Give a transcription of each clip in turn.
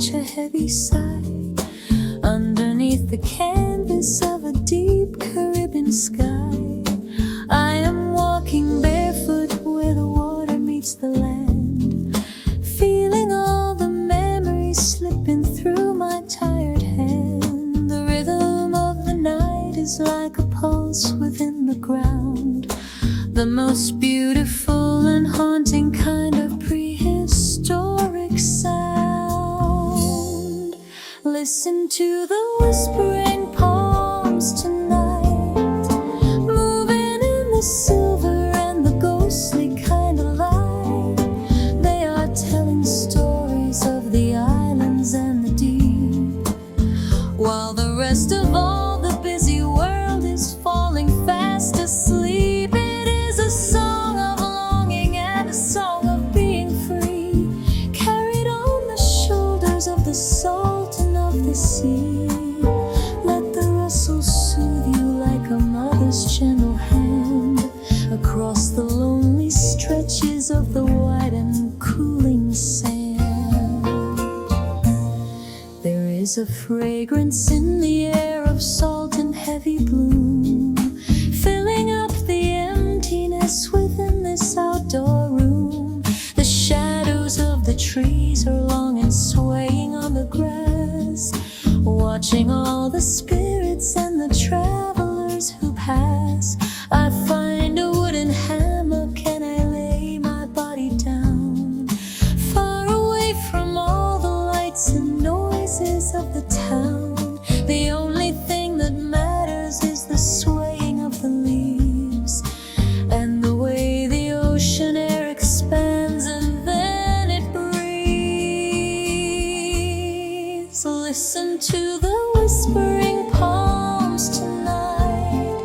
catch a heavy sigh underneath the canvas of a deep Caribbean sky. I am walking barefoot where the water meets the land, feeling all the memories slipping through my tired hand. The rhythm of the night is like a pulse within the ground, the most beautiful and haunting kind of prehistoric sound. Listen to the whispering palms tonight, moving in the silver and the ghostly kind of light. They are telling stories of the islands and the deep, while the rest of all the busy world is falling fast asleep. It is a song of longing and a song of being free, carried on the shoulders of the sultan of the sea. Let the rustle soothe you like a mother's gentle hand across the lonely stretches of the white and cooling sand. There is a fragrance in the air of salt and heavy bloom, filling up the emptiness within this outdoor room. The shadows of the trees are long and swaying on the grass, watching all the spirits and the travelers who pass. I find a wooden hammock and I lay my body down, far away from all the lights and noises of the town. The only thing that matters is the swaying of the leaves and the way the ocean air expands and then it breathes. Listen to the whispering palms tonight,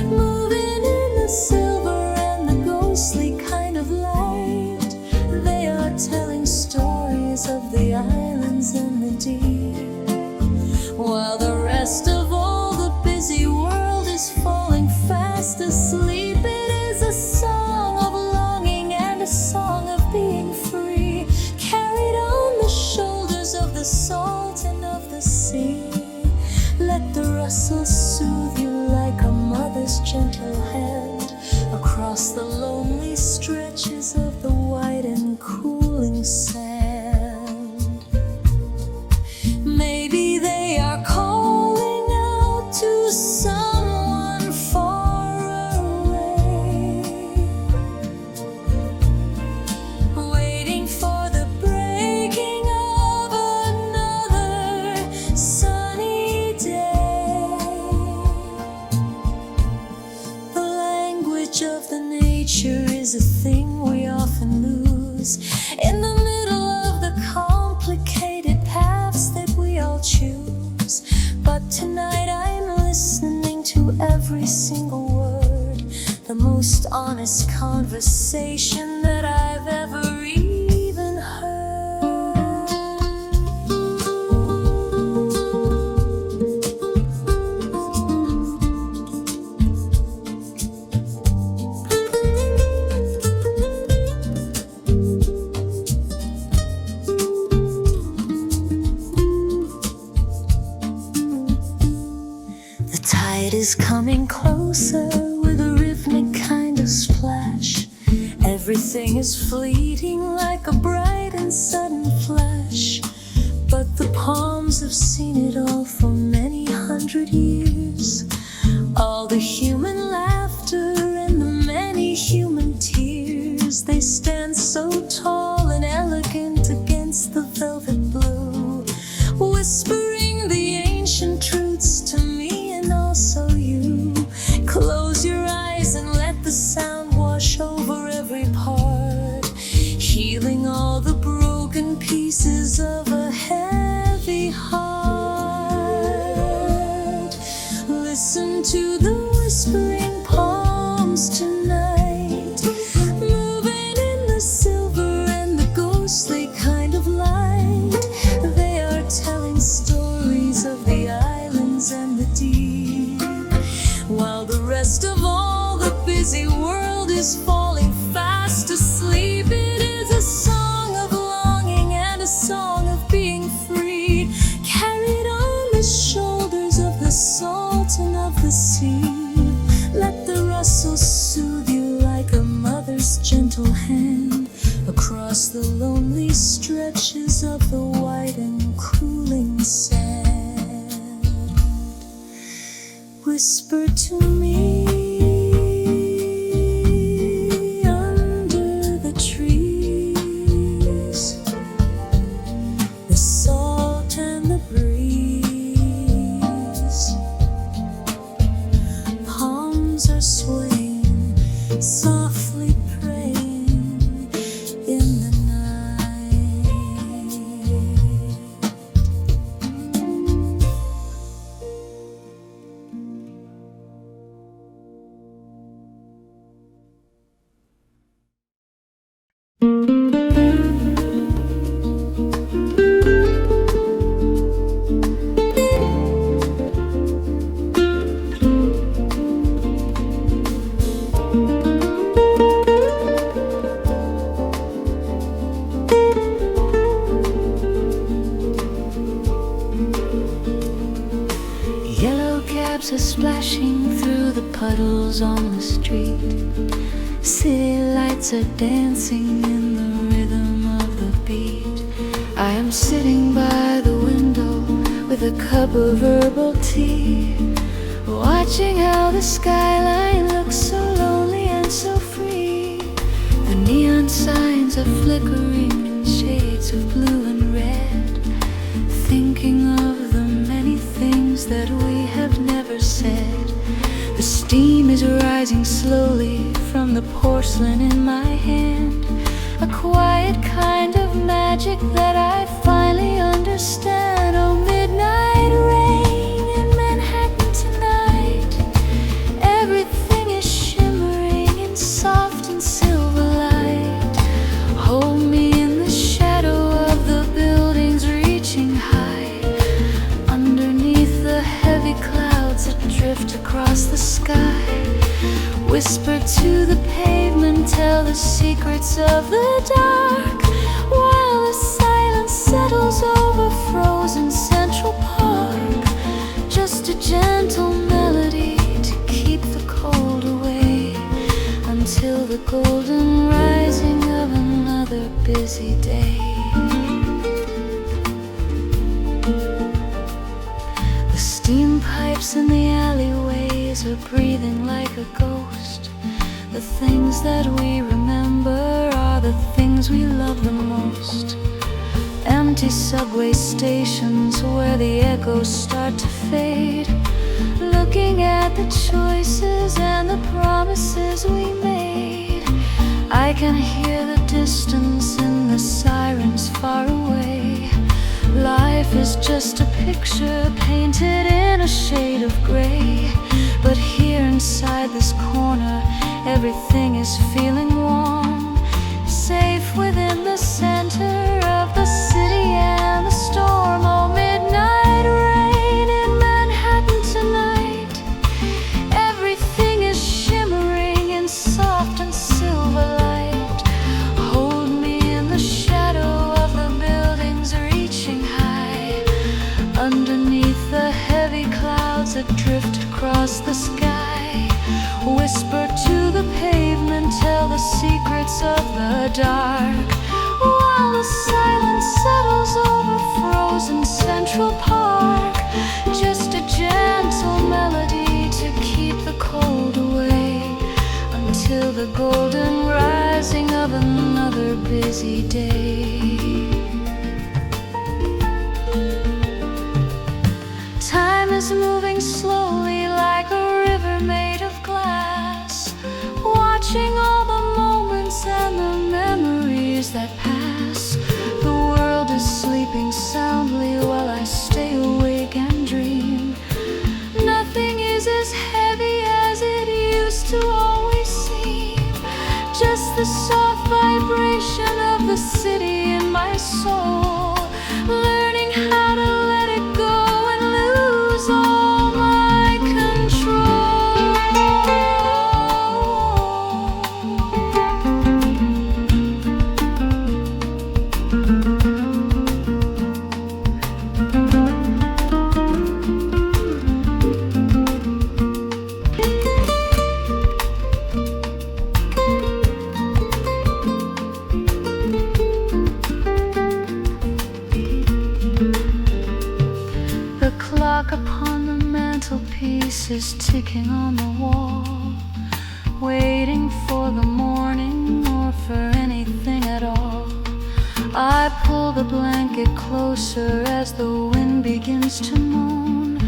moving in the silver and the ghostly kind of light. They are telling stories of the islands and the deep, while the rest of all the busy world is falling fast asleep. It is a song of longing and a song of being free, carried on the shoulders of the sultan of the sea. Let the rustle soothe you like a mother's gentle hand across the lonely stretches of the white and cooling sand. Maybe they are calling out to someone far away, waiting for the breaking of another sunny day. The language of the nature is a thing we often lose in the middle of the complicated paths that we all choose. But tonight I'm listening to every single word, the most honest conversation that I've ever even heard. The tide is coming closer with a rhythmic kind of splash. Everything is fleeting like a bright and sudden flash. But the palms have seen it all for many 100 years. All the human laughter and the many human tears, they stand so tall and elegant against the velvet blue, whispering the ancient truths to me and also you. Close your eyes and let the sound wash over every part, healing all the broken pieces of a heavy heart. Listen to the whispering palms tonight, moving in the silver and the ghostly kind of light. They are telling stories of the islands and the deep, while the rest of all the busy world is falling fast asleep. It is a song of longing and a song of across the lonely stretches of the white and cooling sand. Whisper to me under the trees, the salt and the breeze. Palms are swaying, softly praying in the night. Yellow cabs are splashing through the puddles on the street. City lights are dancing in the rhythm of the beat. I am sitting by the window with a cup of herbal tea, watching how the skyline looks so lonely and so free. The neon signs are flickering in shades of blue and red, thinking of the many things that we have never said. The steam is rising slowly from the porcelain in my hand, a quiet kind of magic that I finally understand. Oh, midnight rain in Manhattan tonight. Everything is shimmering in soft and silver light. Hold me in the shadow of the buildings reaching high, underneath the heavy clouds that drift across the sky. Whisper to the pavement, tell the secrets of the dark, while the silence settles over frozen Central Park. Just a gentle melody to keep the cold away, until the golden rising of another busy day. The steam pipes in the alleyways are breathing like a ghost. The things that we remember are the things we love the most. Empty subway stations where the echoes start to fade, looking at the choices and the promises we made. I can hear the distance in the sirens far away. Life is just a picture painted in a shade of gray, but here inside this corner everything is feeling warm, safe within the center of the city and the storm. Oh, midnight rain in Manhattan tonight. Everything is shimmering in soft and silver light. Hold me in the shadow of the buildings reaching high, underneath the heavy clouds that drift across the sky. Whisper to the pavement, tell the secrets of the dark, while the silence settles over frozen Central Park. Just a gentle melody to keep the cold away, until the golden rising of another busy day. Time is moving slowly like a river made of glass, watching all the moments and the memories that pass. The world is sleeping soundly while I stay awake and dream. Nothing is as heavy as it used to always seem, just the soft vibration of the city in my soul, learning how to let it go and lose all my control. pieces ticking on the wall, waiting for the morning or for anything at all. I pull the blanket closer as the wind begins to moan,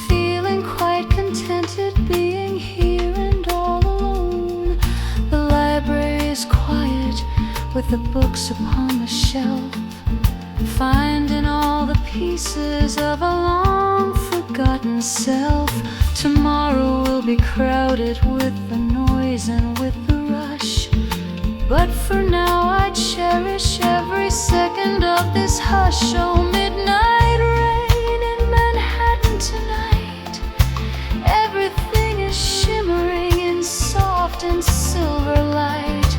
feeling quite contented being here and all alone. The library is quiet with the books upon the shelf, finding all the pieces of a long-forgotten self. Tomorrow will be crowded with the noise and with the rush, but for now I cherish every second of this hush. Oh, midnight rain in Manhattan tonight. Everything is shimmering in soft and silver light.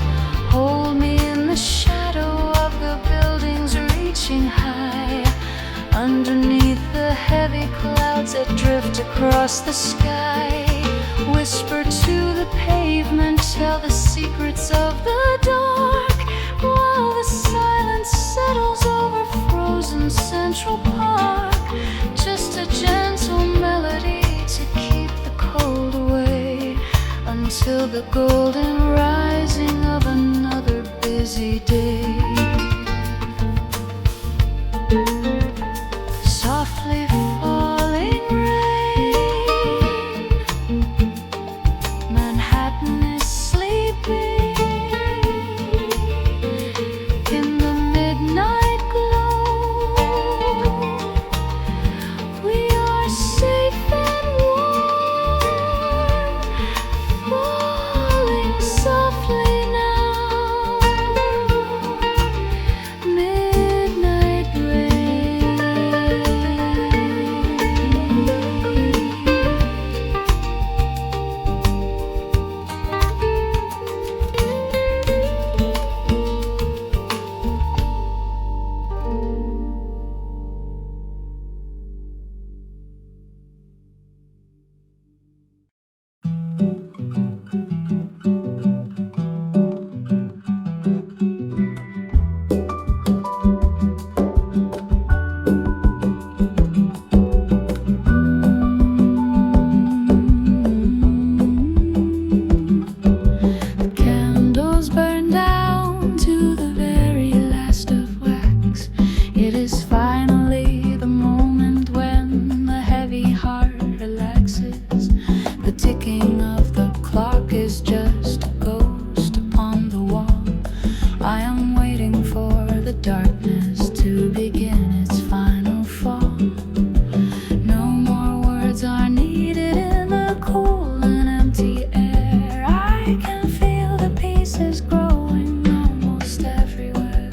Hold me in the shadow of the buildings reaching high, underneath the heavy clouds that drift across the sky. Whisper to the pavement, tell the secrets of the dark, while the silence settles over frozen Central Park. Just a gentle melody to keep the cold away, until the golden rising of another busy day. Softly falling rain, Manhattan is sleeping in the midnight glow. We are safe and warm, falling softly now. Midnight rain. Candles burn down to the very last of wax. It is finally the moment when the heavy heart relaxes. The ticking of the clock is just a ghost upon the wall. I am waiting for the darkness to begin its final fall. No more words are needed in the cool and empty air. I can feel the pieces growing almost everywhere.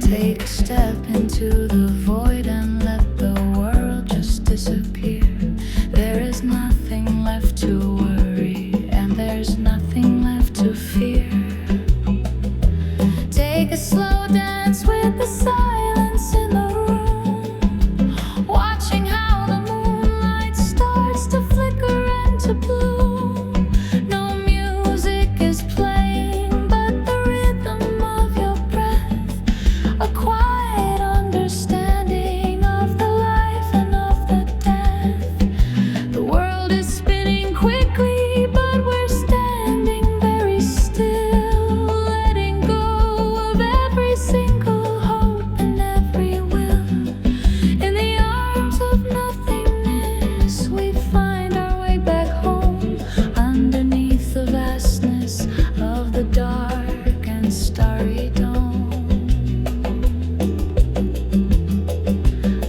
Take a step into the void and let the world just disappear. There is nothing left to worry, and there's nothing left to fear. Take a slow dance with the silence in the room, watching how the moonlight starts to flicker and to bloom. No music is playing but the rhythm of your breath, a quiet understanding of the life and of the death. The world is spinning quickly, but we're standing very still, letting go of every single hope and every will. In the arms of nothingness, we find our way back home, underneath the vastness of the dark and starry dome.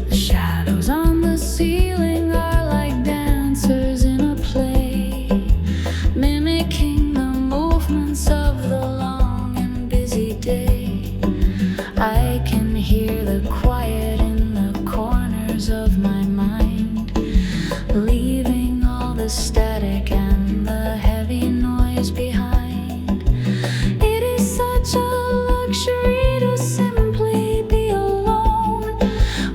The shadows on the ceiling are like dancers in a play, mimicking the movements of the long and busy day. I can hear the quiet in the corners of my mind, leaving all the static and the heavy noise behind. It is such a luxury to simply be alone,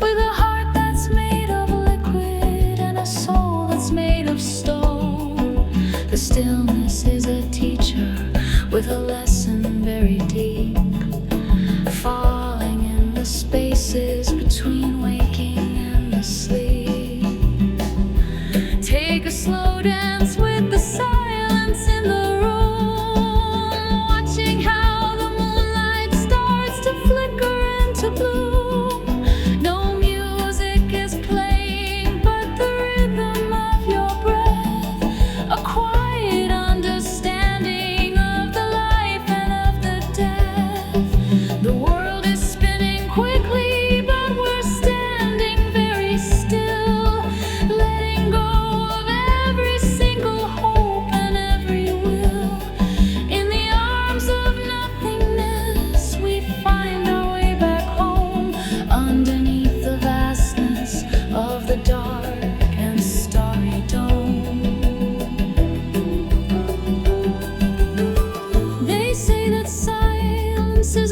with a heart that's made of liquid and a soul that's made of stone. The stillness is a teacher with a lesson very deep, falling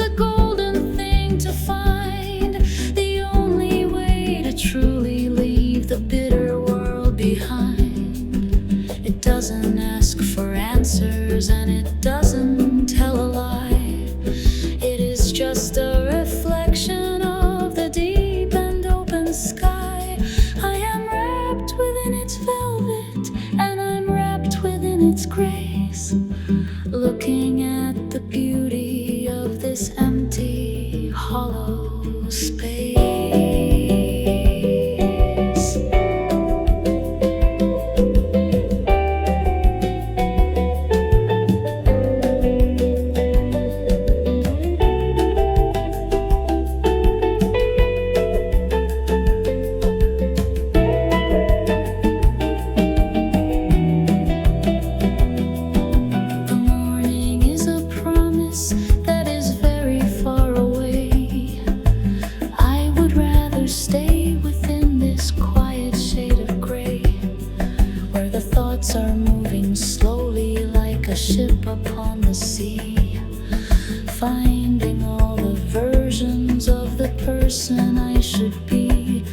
a golden thing to find, the only way to truly leave the bitter world behind. It doesn't ask for answers and it doesn't tell a lie. It is just a reflection of the deep and open sky. I am wrapped within its velvet and I'm wrapped within its grace, looking at the beauty of this empty, hollow space. Are moving slowly like a ship upon the sea, finding all the versions of the person I should be.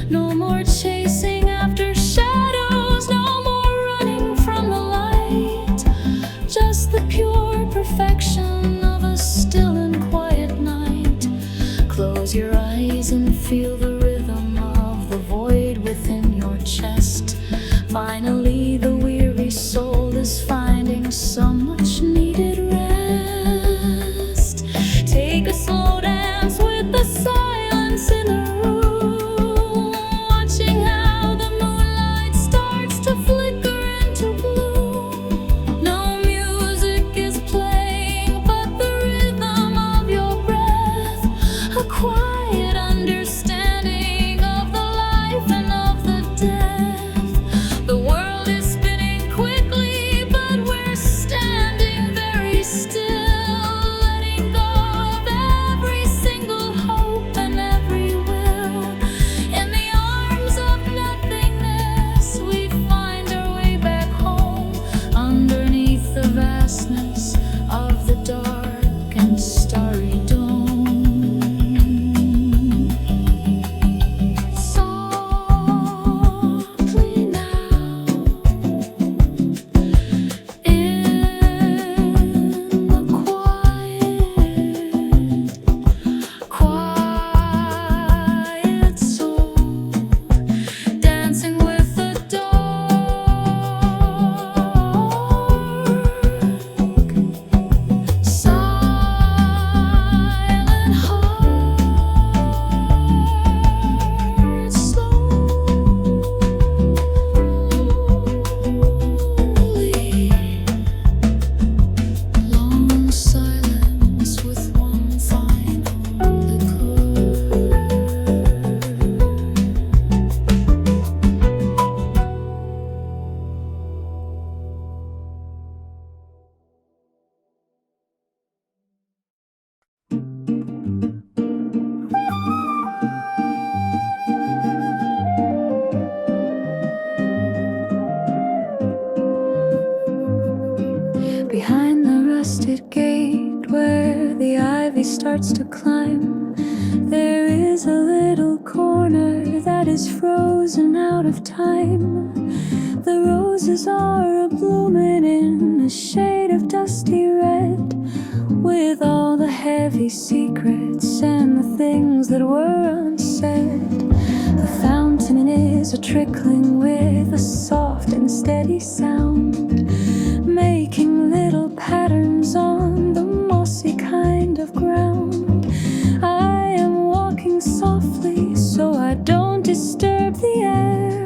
No more chasing after shadows, no more running from the light, just the pure perfection of a still and quiet night. Close your eyes and feel the rhythm of the void within your chest. Finally, the weary soul is finding so much needed rest. Take a slow dance with the silence in the room, watching how the moonlight starts to flicker into bloom. No music is playing but the rhythm of your breath, a quiet understanding of the life and of the death. The world is spinning quickly, but we're standing very still, letting go of every single hope and every will. In the arms of nothingness, we find our way back home, underneath the vastness of the dark and starry dome. Softly now, in the quiet soul, dancing with the dark, silent hearts slowly. Long silence with one final liqueur. Behind the rusted gate where the ivy starts to climb, there is a little corner that is frozen out of time. The roses are a-bloomin' in a shade of dusty red, with all the heavy secrets and the things that were unsaid. The fountain is a-trickling with a soft and steady sound, making little patterns on the mossy kind of ground. I am walking softly so I don't disturb the air,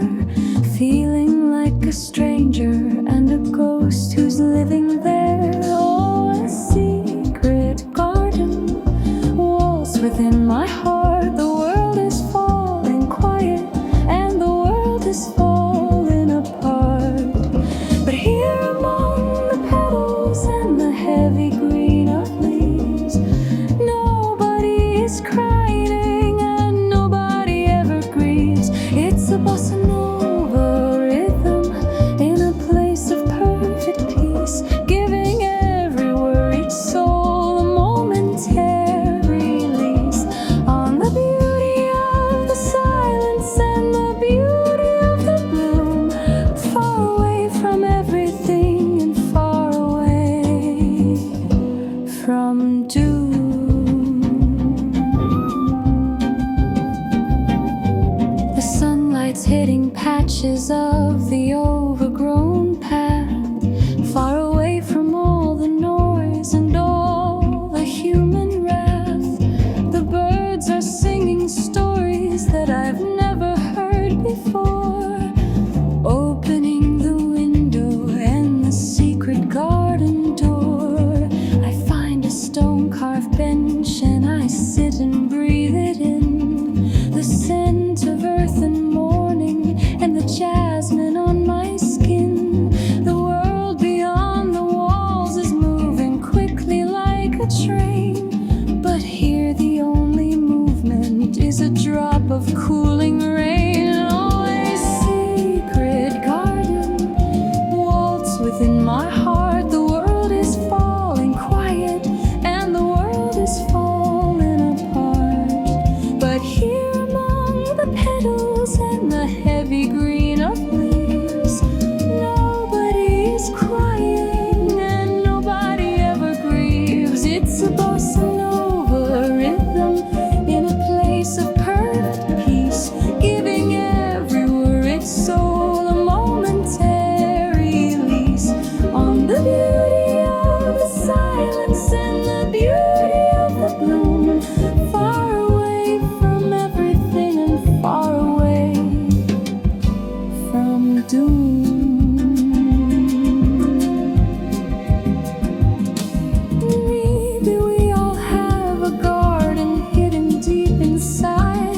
feeling like a stranger and a ghost who's living there. Oh, a secret garden walls within my heart. The world is falling quiet and the world is falling apart. But here among the petals and the heavy green of leaves, nobody is crying and nobody ever grieves. It's a bossa nova rhythm in a place of perfect peace, giving every worried soul a momentary branches of the overgrown path, far away from all the noise and all the human wrath. The birds are singing stories that I've never heard before, opening the window and the secret garden door. I find a stone-carved bench and I sit and breathe it in, the scent of earth and morning and the jasmine on my skin. The world beyond the walls is moving quickly like a train, but here the only movement is a drop of cooling rain. Always secret garden, waltz within my heart. The world is falling quiet and the world is falling apart, but here among the petals and the heavy green of leaves, nobody is crying and nobody ever grieves. It's a bossa nova rhythm in a place of perfect peace, giving every word its soul a momentary lease on the beauty of the silence and the beauty of the bloom, far away from everything and far away from doom. Maybe we all have a garden hidden deep inside,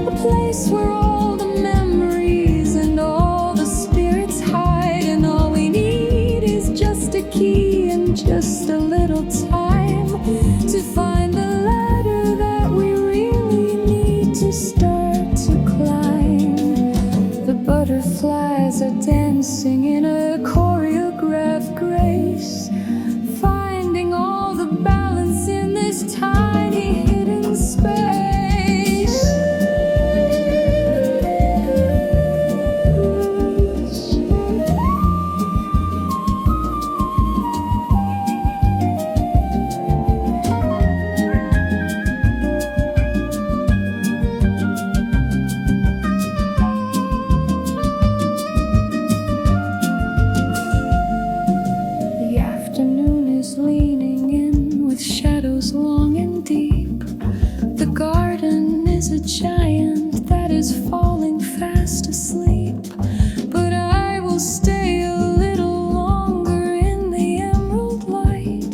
a place where all the memories and all the spirits hide, and all we need is just a key and just a little time to find the ladder that we really need to start to climb. The butterflies are dancing in a choreographed grace, finding all the balance in this tiny hidden space. The afternoon is leaning in with shadows long and deep. The garden is a giant that is falling fast asleep, but I will stay a little longer in the emerald light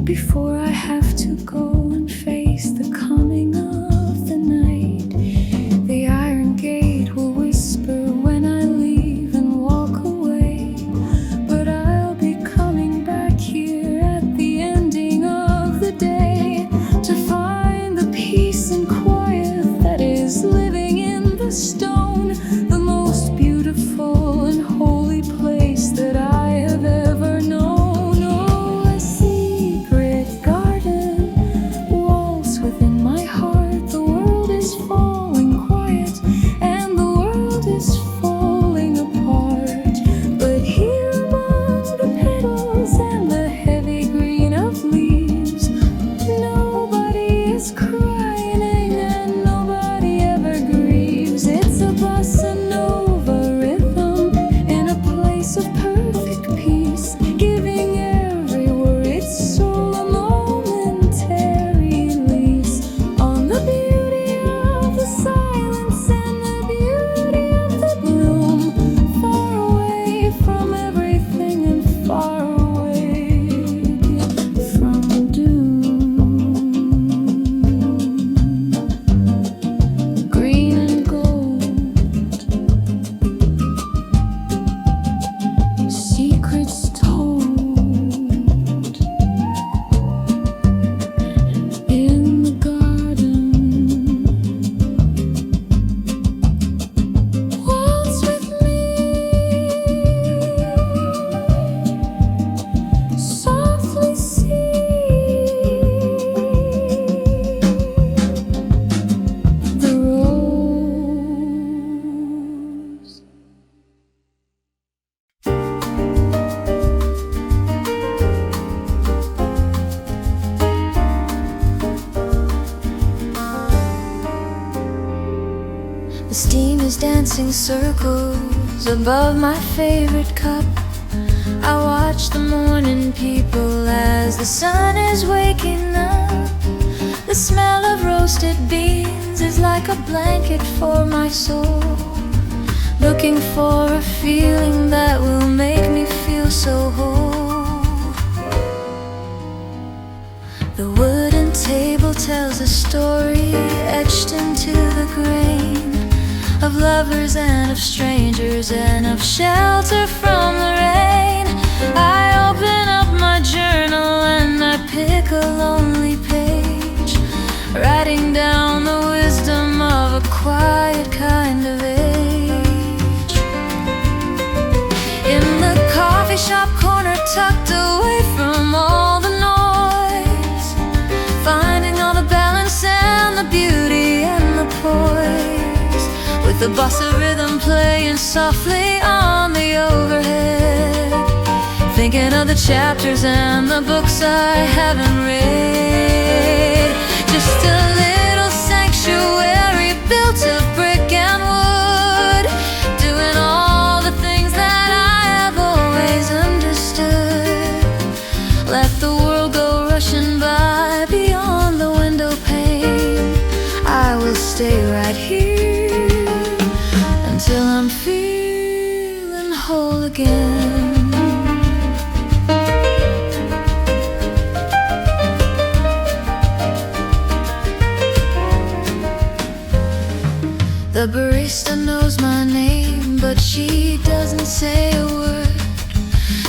before I have to go and face the coming of the night. The iron gate will whisper when I leave and walk away, but I'll be coming back here at the ending of the day to find the peace and quiet that is living in the stone, the most beautiful and holy place that I have ever known. Oh, a secret garden, waltz within my heart. The world is falling quiet and the world is falling apart, but here among the petals and the heavy green of leaves, nobody is crying and nobody ever grieves. It's a bossa nova rhythm in a place of perfect peace, giving every word its soul a momentary lease on the beauty of the silence and the beauty of the bloom, far away from everything and far away from doom. Green and gold, secrets told in the garden. Waltz with me, softly see the rose. The steam is butterflies dancing circles above my favorite cup. I watch the morning people as the sun is waking up. The smell of roasted beans is like a blanket for my soul, looking for a feeling that will make me feel so whole. The wooden table tells a story etched into the grain, of lovers and of strangers and of shelter from the rain. I open up my journal and I pick a lonely page, writing down the wisdom of a quiet kind of age. In the coffee shop corner, tucked away from all the noise, finding all the balance and the beauty and the poise, with the bossa rhythm playing softly on the overhead, thinking of the chapters and the books I haven't read. Just a little sanctuary built of brick and wood, doing all the things that I have always understood. Let the world go rushing by beyond the window pane. I will stay right here until I'm feeling whole again. The barista knows my name, but she doesn't say a word.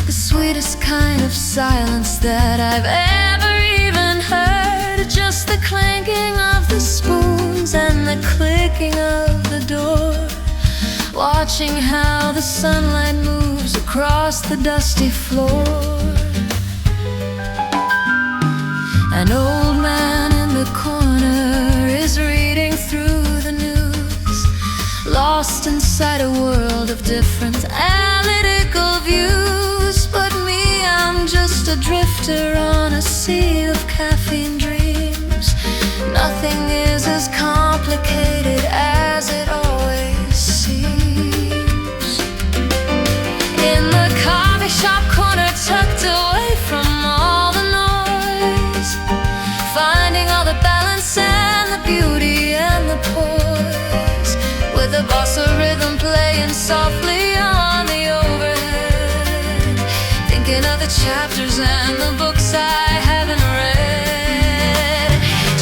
The sweetest kind of silence that I've ever even heard. Just the clanking of the spoons and the clicking of the door, watching how the sunlight moves across the dusty floor. An old man in the corner is reading through the news, lost inside a world of different analytical views. But me, I'm just a drifter on a sea of caffeine dreams. Nothing is as complicated as it always seems. In the coffee shop corner, tucked away from all the noise, finding all the balance and the beauty and the poise, with the bossa rhythm playing softly on the overhead, thinking of the chapters and the books I haven't read.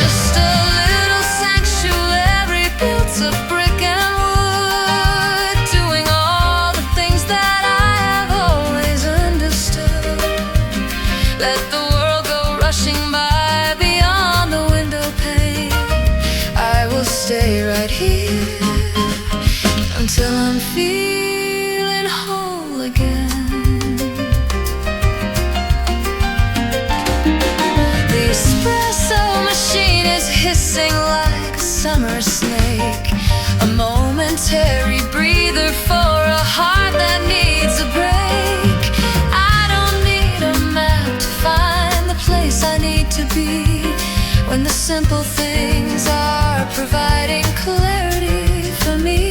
Just a little sanctuary built of brick and wood, doing all the things that I have always understood. Let the world go rushing by beyond the window pane. I will stay right here until I'm feeling whole again. The espresso machine is hissing like a summer snake, a momentary breather for a heart that needs a break. I don't need a map to find the place I need to be, when the simple things are providing clarity for me.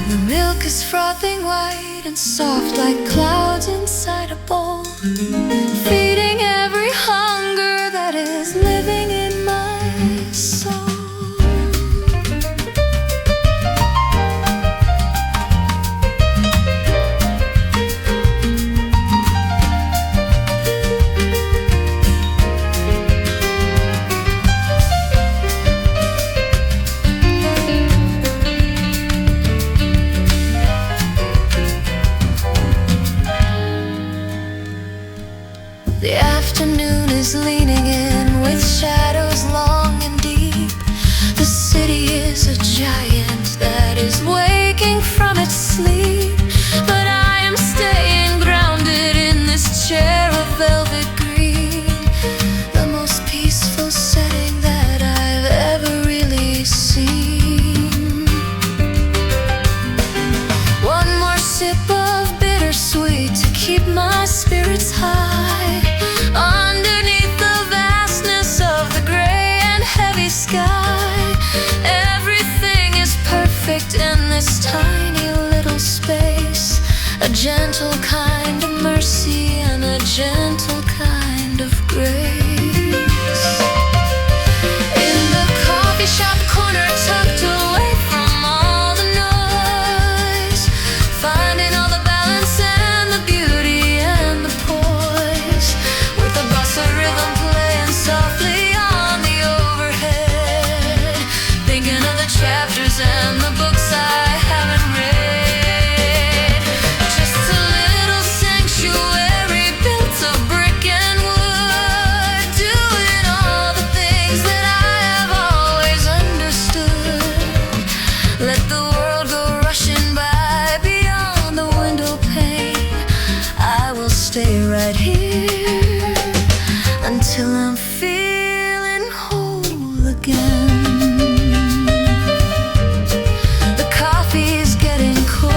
The milk is frothing white and soft like clouds inside a bowl, feeding every hunger that is living in my soul. The afternoon is leaning in with shadows long and deep. The city is a giant that is waking from its sleep, but I am staying grounded in this chair of velvet green, the most peaceful setting that I've ever really seen. One more sip of bittersweet to keep my spirits high, underneath the gentle kind of mercy and a gentle kind of grace. In the coffee shop corner, tucked away from all the noise, finding all the balance and the beauty and the poise, with the bossa rhythm playing softly on the overhead, thinking of the chapters and the books I haven't read. Just a little sanctuary built of brick and wood, doing all the things that I have always understood. Let the world go rushing by beyond the window pane. I will stay right here until I'm feeling whole again. The coffee's getting cold,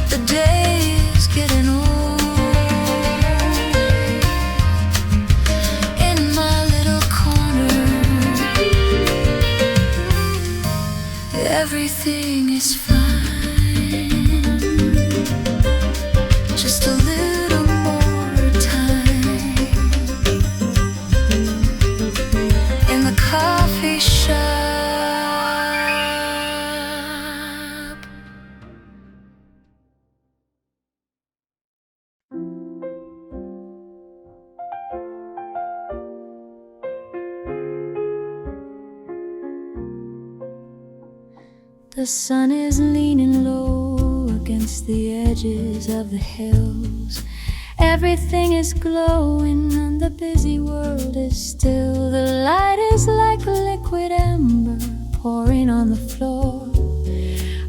the day's getting old. In my little corner, everything is fine. Just a little more time in the coffee shop. The sun is leaning low against the edges of the hills. Everything is glowing and the busy world is still. The light is like liquid amber pouring on the floor.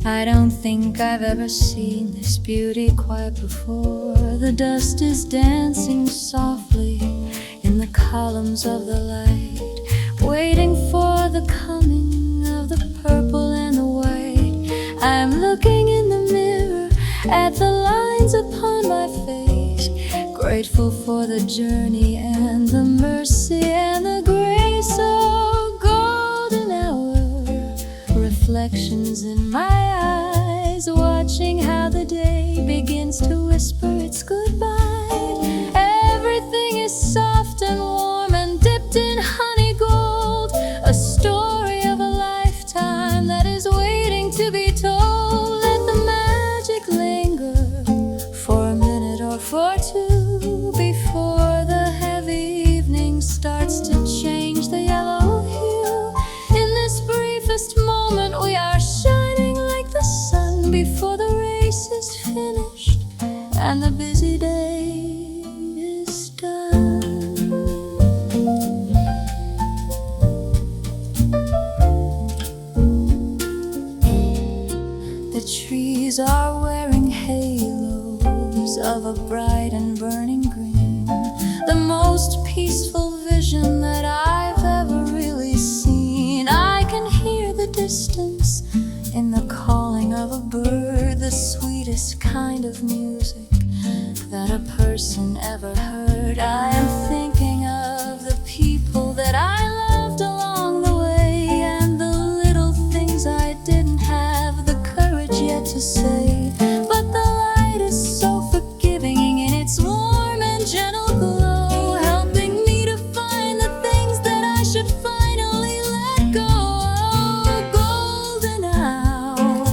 I don't think I've ever seen this beauty quite before. The dust is dancing softly in the columns of the light, waiting for the coming of the purple and the white. I'm looking in the mirror at the lines upon my face, grateful for the journey and the mercy and the grace. Oh, golden hour, reflections in my eyes, watching how the day begins to whisper its goodbye. Everything is soft and warm and dipped in honey gold, a story of a lifetime that is waiting to be told. Let the magic linger for a minute or for two before the heavy evening starts to change the yellow hue. In this briefest moment we are shining like the sun before the race is finished and the busy day is done. The trees are wearing halos of a bright and burning green, the most peaceful vision that I've ever really seen. I can hear the distance in the calling of a bird, the sweetest kind of music that a person ever heard. I am thinking of the people that I loved along the way, and the little things I didn't have the courage yet to say. But the light is so forgiving in its warm and gentle glow, helping me to find the things that I should finally let go. Oh, golden hour,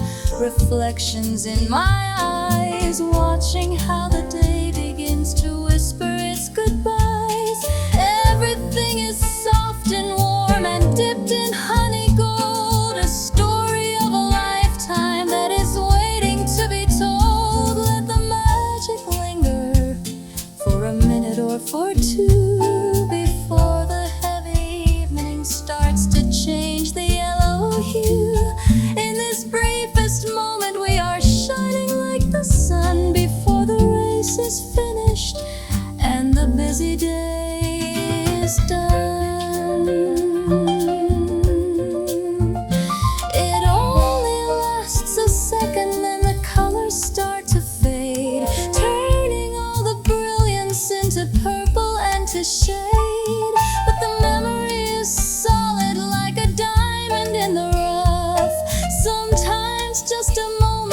reflections in my eyes, watching how the day begins to whisper its goodbyes. Everything is soft and warm and dipped in honey gold, a story of a lifetime that is waiting to be told. Let the magic linger for a minute or for two before the heavy evening starts to change the yellow hue. In this briefest moment we are shining like the sun before the race is finished and the busy day is done. It only lasts a second, then the colors start to fade, turning all the brilliance into purple and to shade. But the memory is solid like a diamond in the rough. Sometimes just a moment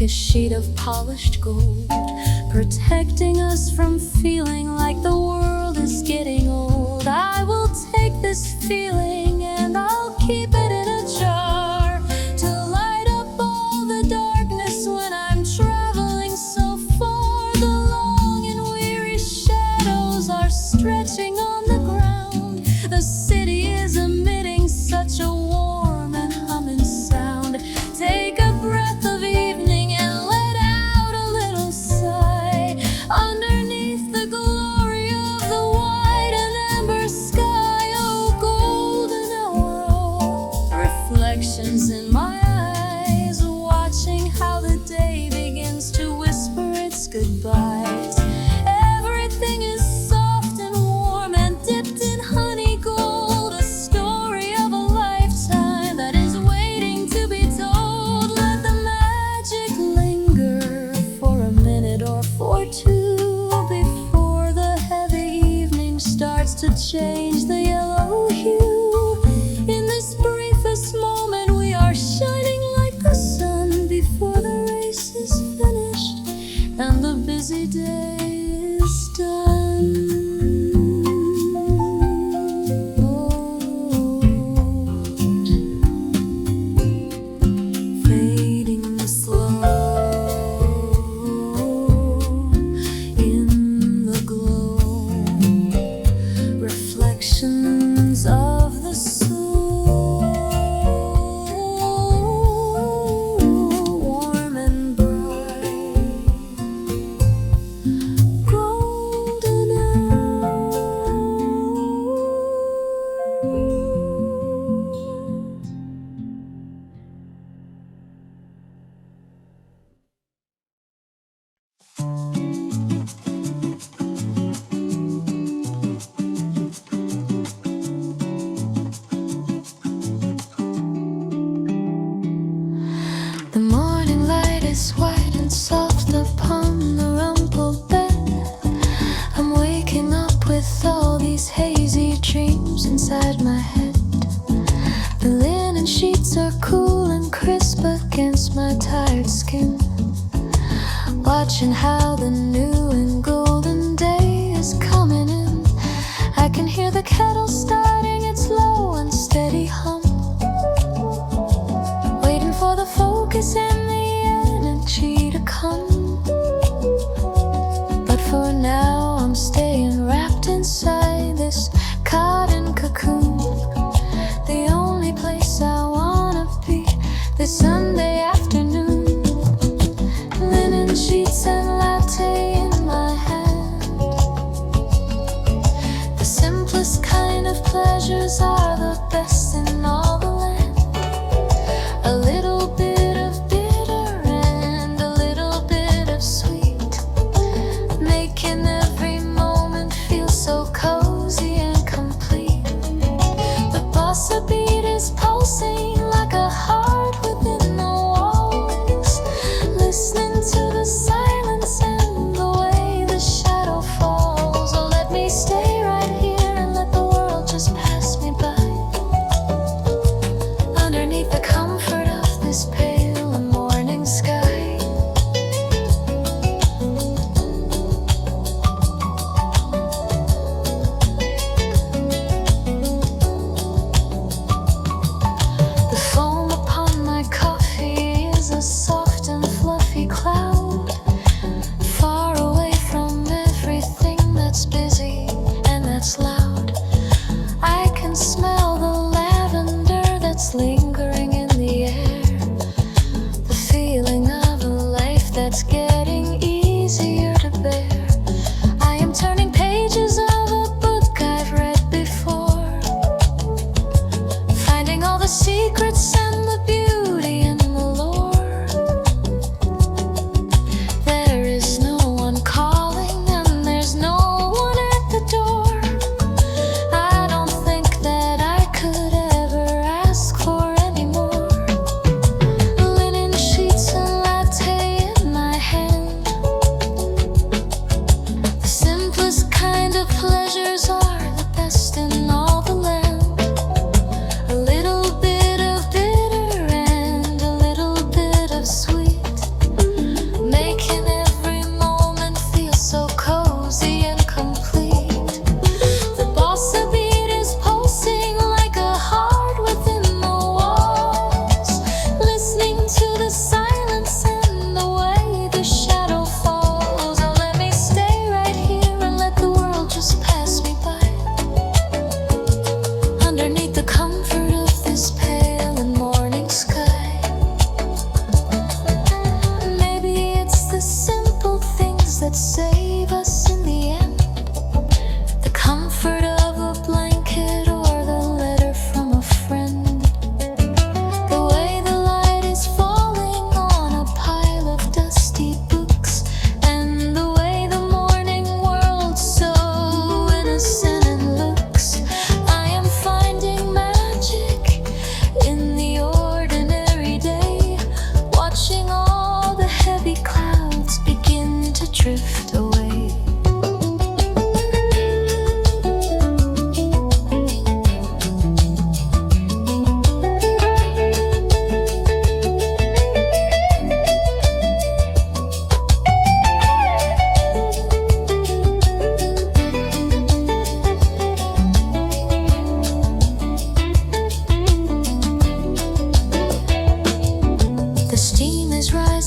a sheet of polished gold, protecting us from feeling like the world is getting old. I will take this feeling and I'll keep it in a jar to light up all the darkness when I'm traveling so far. The long and weary shadows are stretching on the ground. The city is emitting such a warm and humming sound. Take a breath of evening and let out a little sigh. Underneath the glory of the white and amber sky, oh golden hour, reflections in my eyes, watching how the day begins to whisper its goodbyes. Everything is soft and warm and dipped in honey gold, a story of a lifetime that is waiting to be told. Let the magic linger for a minute or for two before the heavy evening starts to change the yellow hue. In this briefest moment we are shining like the sun before the race is finished and the busy day is done. Fading slow in the glow, reflections of the soul, warm and bright, golden hour. The morning light is white and soft upon the rumpled bed. I'm waking up with all these hazy dreams inside my head. The linen sheets are cool and crisp against my tired skin, watching how the new and golden day is coming in. I can hear the kettle starting its low and steady hum, waiting for the focus and the energy to come. But for now I'm staying wrapped inside this cotton cocoon, the only place I wanna be this Sunday afternoon. Linen sheets and latte in my hand, the simplest kind of pleasures are the best in all the land. A little bit of bitter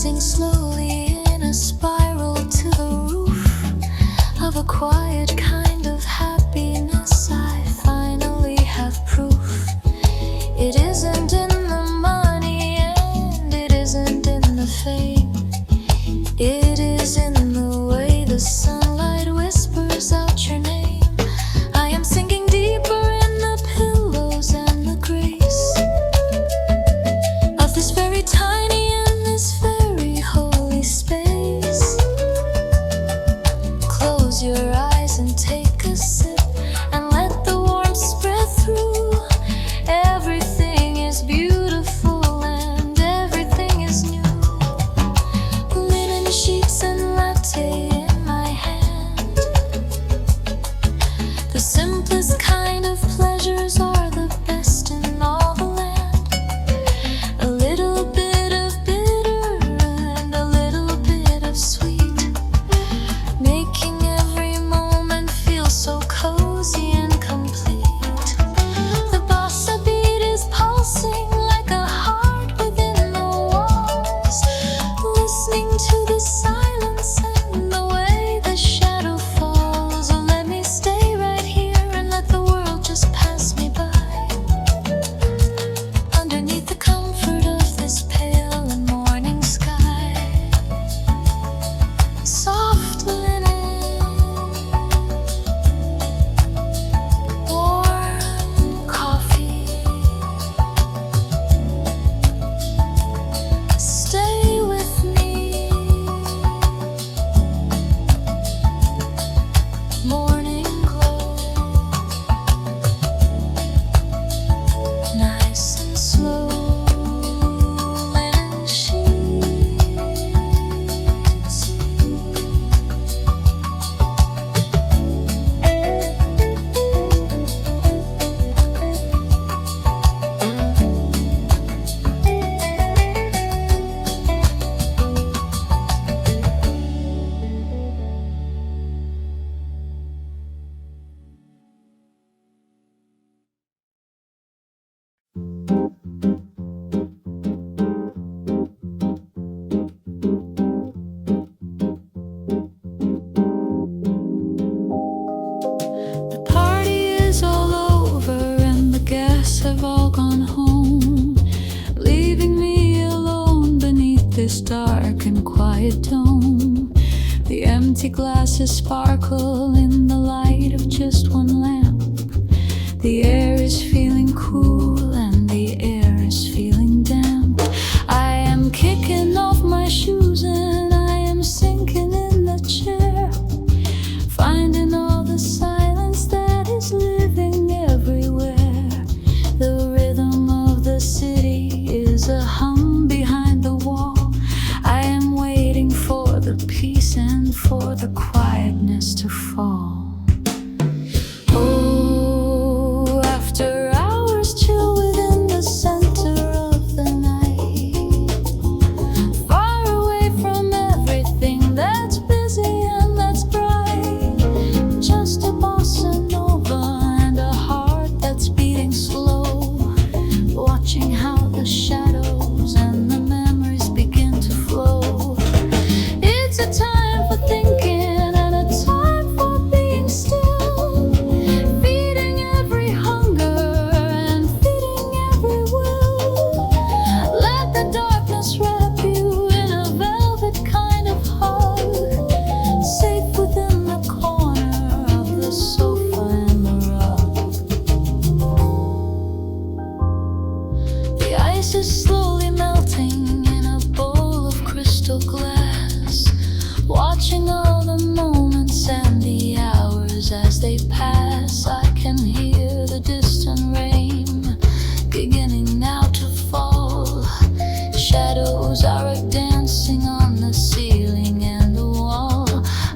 rising slowly in a spiral to the roof of a quiet kind of happiness. I finally have proof. It isn't in the money and it isn't in the fame. It is in the way the sunlight whispers out your name. I am sinking deeper in the pillows and the grace of this very tiny and this very holy space. Close your eyes and take a sip and let the warmth spread through. Everything is beautiful and everything is new. Linen sheets and latte in my hand. The simplest kind of pleasures are the best in all the land. A little bit of bitter and a little bit of sweet, making every moment feel so cozy and complete. The bossa beat is pulsing like a heart within the walls, listening to the silence and the way the shadow falls. Oh, let me stay right here and let the world just pass me by. Underneath the comfort of this pale and morning sky, soft linen, warm coffee. Stay with me. Morning glow, nice and slow. Linen sheets. The party is all over and the guests have all gone home, leaving me alone beneath this dark and quiet dome. The empty glasses sparkle in the light of just one lamp. The air is feeling cool and the air is feeling damp. I am kicking off my shoes and I am sinking in the chair, finding all the silence that is living everywhere. The rhythm of the city is a hum behind the wall. I am waiting for the peace and for the quietness to fall. Oh, after hours chill within the center of the night, far away from everything that's busy and that's bright. Just a bossa nova and a heart that's beating slow, watching how the shadows and the memories begin to flow. It's a time for thinking and a time for being still, feeding every hunger and feeding every will. Let the darkness wrap you in a velvet kind of hug, safe within the corner of the sofa and the rug. The ice is slowly melting in a bowl of crystal glass, watching all the moments and the hours as they pass. I can hear the distant rain beginning now to fall. Shadows are dancing on the ceiling and the wall.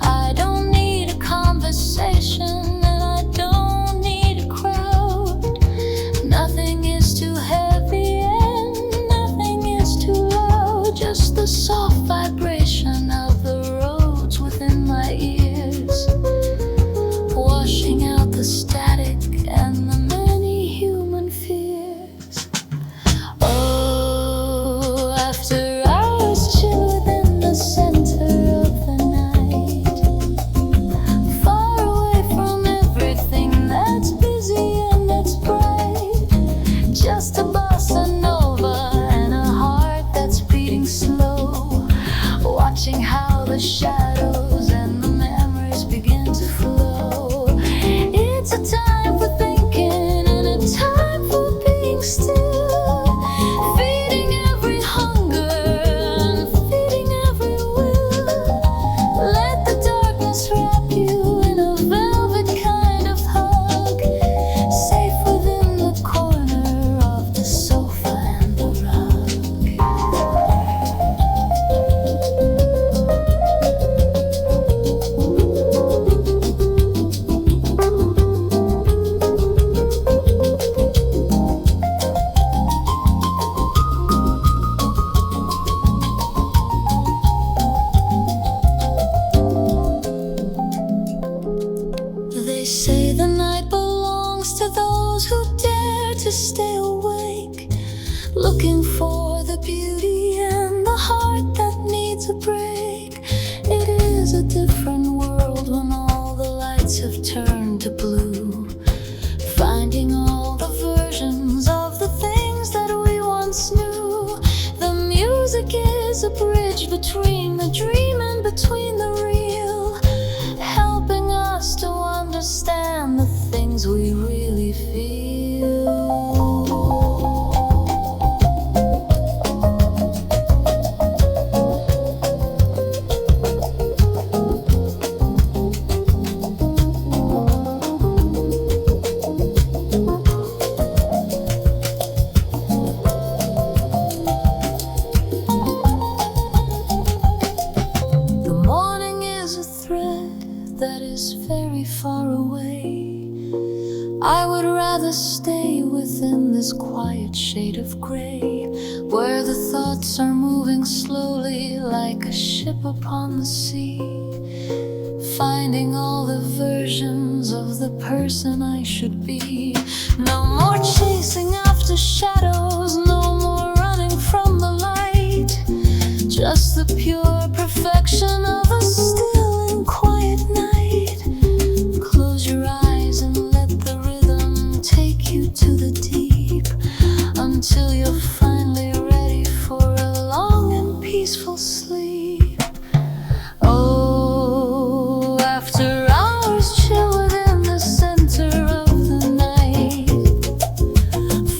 I don't need a conversation and I don't need a crowd. Nothing is too heavy and nothing is too loud. Just the soft vibration of the roads within my ears, washing out the static and the many human fears. Oh, after hours heart that needs a break. It is a different world when all the lights have turned to blue. Finding all the versions of the things that we once knew. The music is a bridge between the dream and between the real, helping us to understand the things we really feel. That is very far away. I would rather stay within this quiet shade of gray, where the thoughts are moving slowly like a ship upon the sea, finding all the versions of the person I should be. No more chasing after shadows, no more running from the light, just the pure perfection of a still and quiet night. Close your eyes and let the rhythm take you to the deep, until you're finally ready for a long and peaceful sleep. Oh, after hours chill within the center of the night,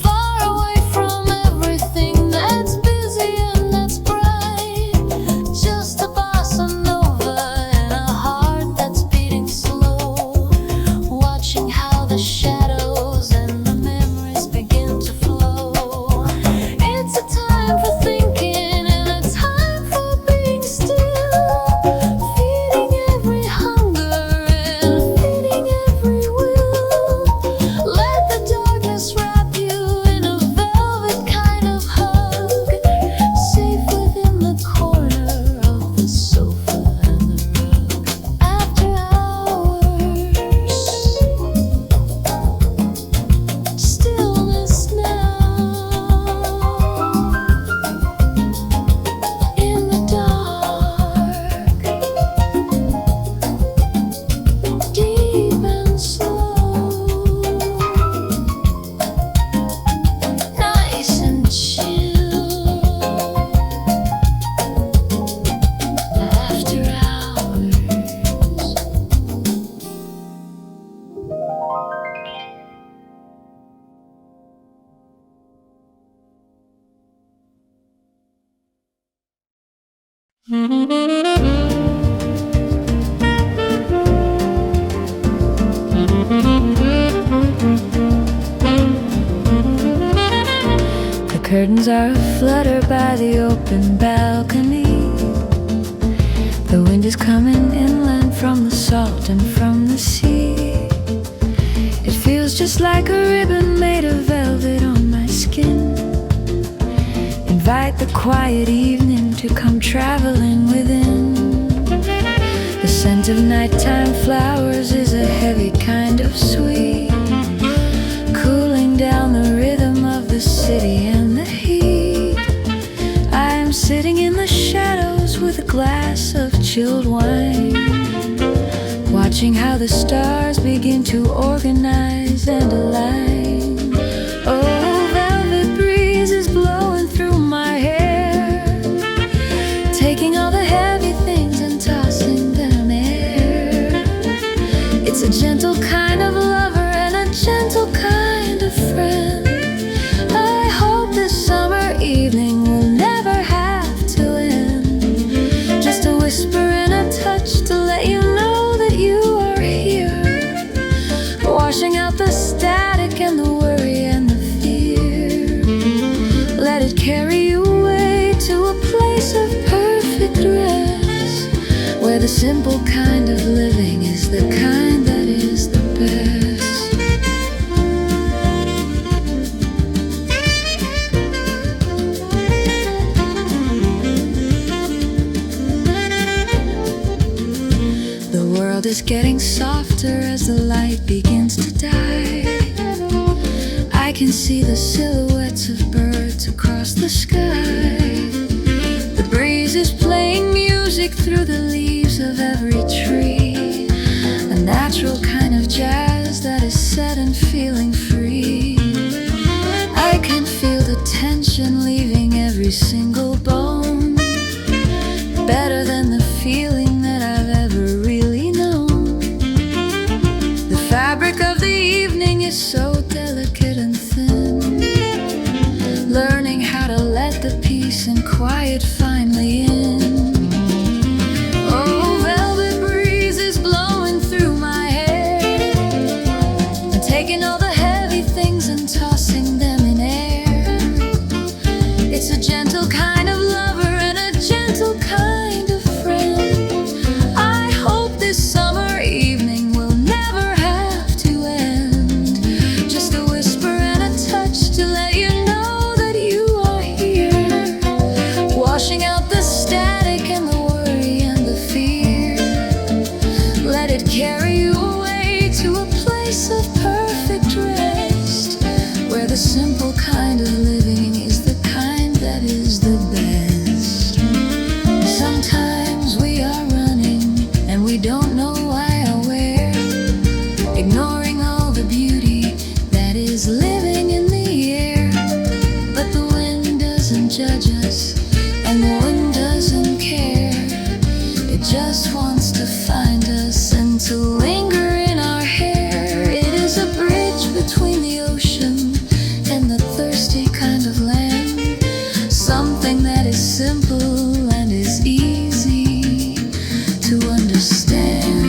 far away from everything that's busy and that's bright, just a bossa nova and a heart that's beating slow, watching how the shadows and the memories begin to flow. It's a time for thinking and a time for being still, feeding every hunger and feeding every will. Let the darkness wrap you in a velvet kind of hug, safe within the corner of the sofa and the rug. After hours, stillness now, in the dark, deep and slow, nice and chill. After hours. The curtains are aflutter by the open balcony. The wind is coming inland from the salt and from the sea. It feels just like a ribbon made of velvet on my skin. Invite the quiet evening to come traveling within. The scent of nighttime flowers is a heavy kind of sweet, cooling down the rhythm of the city and the heat. I am sitting in the shadows with a glass of chilled wine, watching how the stars begin to organize and align. Oh, velvet breeze is blowing through my hair, taking all the heavy things and tossing them air. It's a gentle kind of lover and a gentle kind of friend. I hope this summer evening will never have to end. Just a whisper and a touch to let you know that you are here, washing out the static and the worry and the fear. Let it carry you away to a place of perfect rest, where the simple kind of living is the kind that is the best. The world is getting softer as the light begins to die. I can see the silhouettes of birds across the sky. The breeze breeze is playing music through the leaves of every tree, a natural kind of jazz that is set and feeling free. I can feel the tension leaving every single bone, better than the feeling that I've ever really known. The fabric of the evening is so delicate and thin, learning how to let the peace and quiet finally in. Oh, velvet breeze is blowing through my hair and taking all the heavy things and tossing them in air. It's a gentle kind of lover and a gentle kind of friend. I hope this summer evening will never have to end. Just a whisper and a touch to let you know that you are here, washing out the static and the worry and the fear. Let it carry you away to a place of perfect rest, where the simple kind of living is the kind that is the best. Sometimes we are running and we don't know why or where, ignoring all the beauty that is living in the air. But the wind doesn't judge us and the wind doesn't care. It just wants to find us and to linger in our hair. It is a bridge between the ocean and the thirsty kind of land, something that is simple and is easy to understand.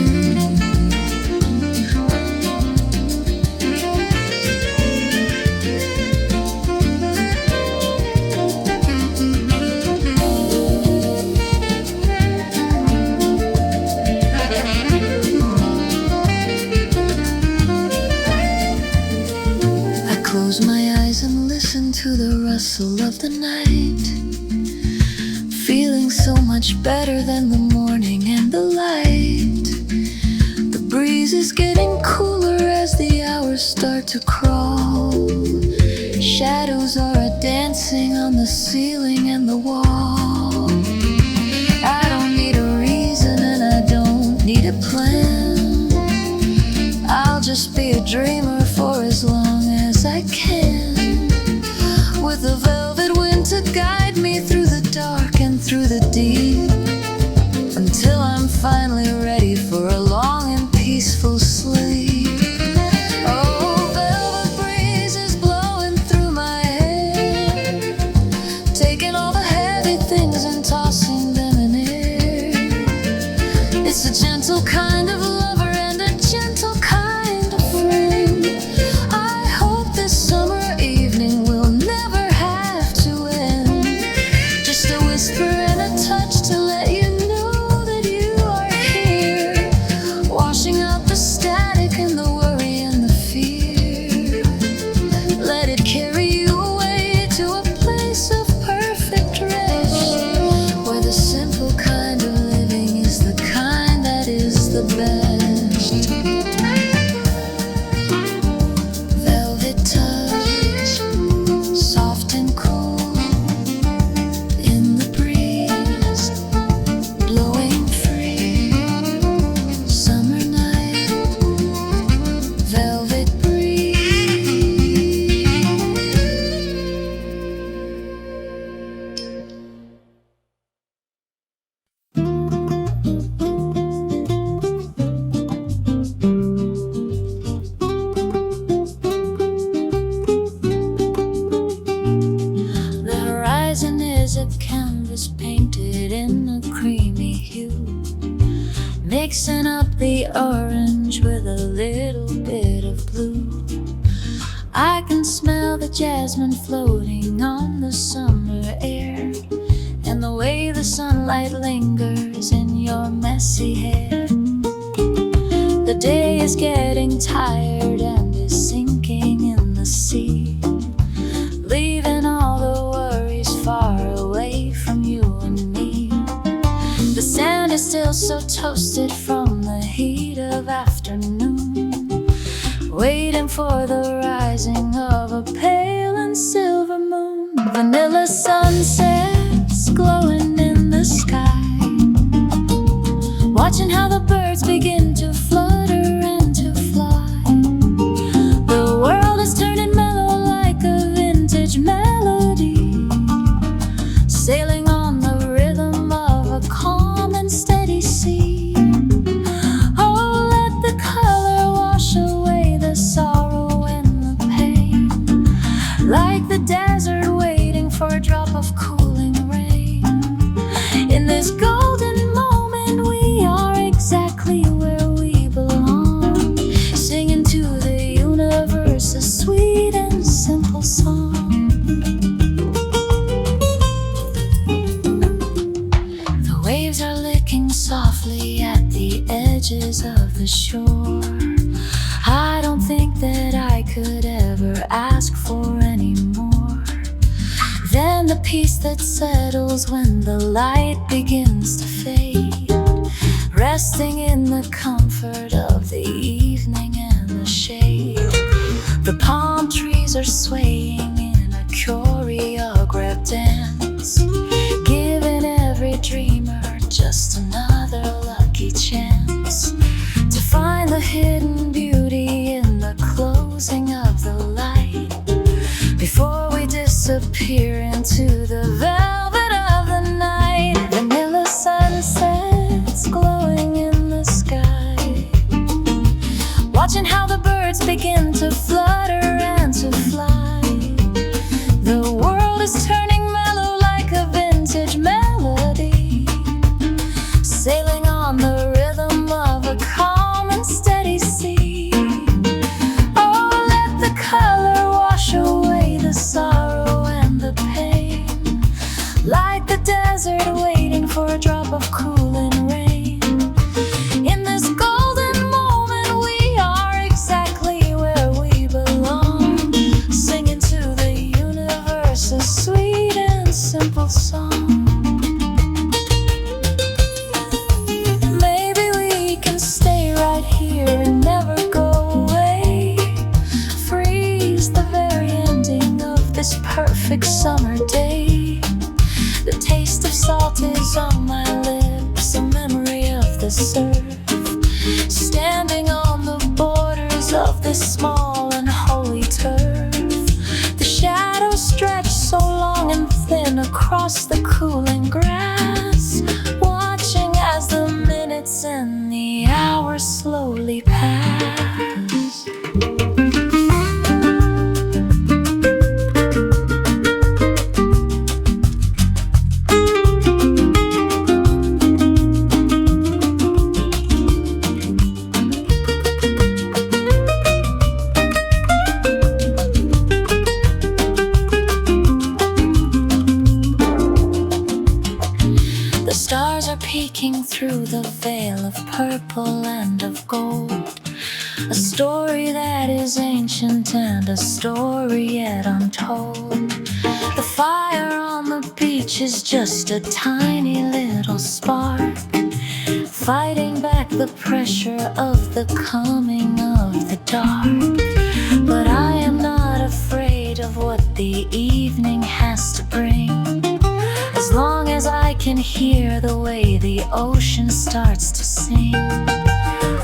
I close my eyes and listen to the rustle of the night, feeling so much better than the morning and the light. The breeze is getting cooler as the hours start to crawl. Shadows are dancing on the ceiling and the wall. I don't need a reason and I don't need a plan. I'll just be a dreamer for as long as I can, with a velvet wind to guide me through the dark and through the deep, until I'm finally ready for a long and peaceful sleep. Oh, velvet breeze is blowing through my hair, taking all the heavy things and tossing them in air. It's a gentle kind of lover and a gentle kind of friend. I hope this summer evening will never have to end. Just a whisper and a touch to let you know that you are here, washing out the static and the worry and the fear. Let it carry you away to a place of perfect rest, where the simple kind of living is the kind that is the best. Velvet touch, soft and cool in the breeze, blowing free. Summer night, velvet breeze. The horizon is a canvas painted in a creamy hue, mixing up the orange with a little bit of blue. I can smell the jasmine floating on the summer air, and the way the sunlight lingers in your messy hair. The day is getting tired and is sinking in the sea, leaving all the worries far away from you and me. The sand is still so toasted from the heat of afternoon, waiting for the rising of a pale and silver moon. Vanilla sunsets glowing in the In this golden moment, we are exactly where we belong, singing to the universe a sweet and simple song. The waves are licking softly at the edges of the shore. I don't think that I could ever ask for any more than the peace that settles when the light begins to fade, resting in the comfort of the evening and the shade. The palm trees are swaying in a choreographed dance, giving every dreamer just another lucky chance to find the hidden beauty in the closing of the light before we disappear into the velvet of the night. Vanilla sunsets glowing in the sky, watching how the birds begin to flutter and to fly. The world is turning mellow like a vintage melody, sailing on the rhythm of a calm and steady sea. Oh, let the color wash away the sorrow and the pain, like the desert waiting for a drop of cooling rain. In this golden moment, we are exactly where we belong, singing to the universe a sweet and simple song. Maybe we can stay right here and never go away, freeze the very ending of this perfect summer day. The taste of salt is on my lips, a memory of the surf, standing on the borders of this small and holy turf. The shadows stretch so long and thin across the cooling grass, watching as the minutes and the hours slowly pass. The stars are peeking through the veil of purple and of gold, a story that is ancient and a story yet untold. The fire on the beach is just a tiny little spark, fighting back the pressure of the coming of the dark. But I am not afraid of what the evening has to bring, as long as I can hear the way the ocean starts to sing.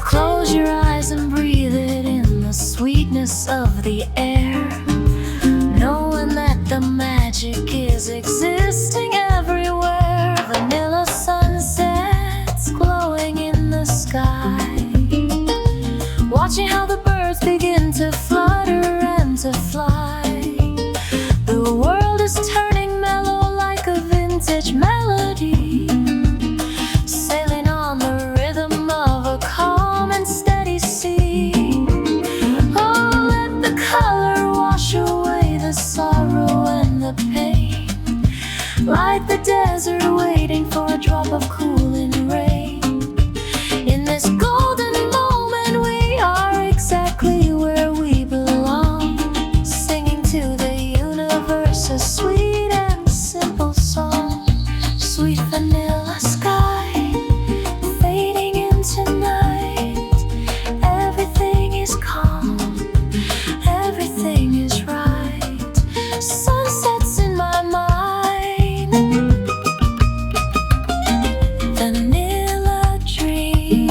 Close your eyes and breathe it in, the sweetness of the air, knowing that the magic is existing everywhere. Vanilla sunsets glowing in the sky, watching how the birds begin to flutter and to fly. The world is turning mellow like a vintage melody, sailing on the rhythm of a calm and steady sea. Oh, let the color wash away the sorrow and the pain, like the desert waiting for a drop of cooling rain. In this golden moment, we are exactly where we belong, singing to the universe a sweet and simple song. Sweet vanilla sky fading into night, everything is calm, everything is right. Sunsets in my mind, vanilla dreams.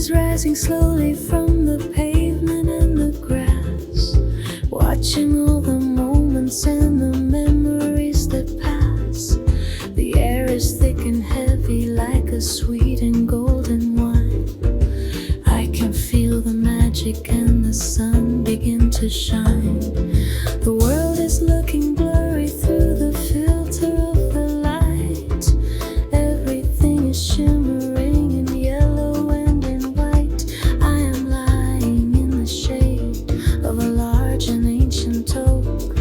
is rising slowly from the pavement and the grass, watching all the moments and the memories that pass. The air is thick and heavy like a sweet and golden wine. I can feel the magic and the sun begin to shine. The world is looking blurry through the filter of the light. Everything is shimmering in yellow and in white. I am lying in the shade of a large and ancient oak,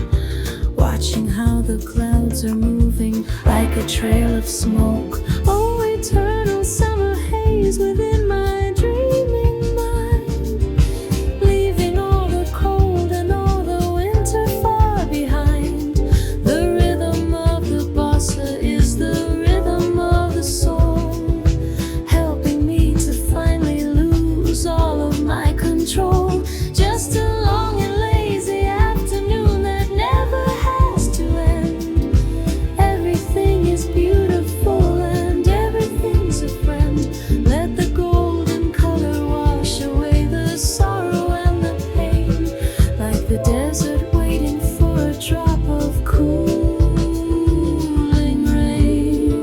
watching how the clouds are moving like a trail of smoke. Oh, eternal summer haze within my dreaming mind, leaving all the cold and all the winter far behind. The rhythm of the bossa is the rhythm of the soul, helping me to finally lose all of my control. Just a long and lazy afternoon that never has to end. Everything is beautiful and everything's a friend. Let the golden color wash away the sorrow and the pain, like the desert waiting for a drop of cooling rain.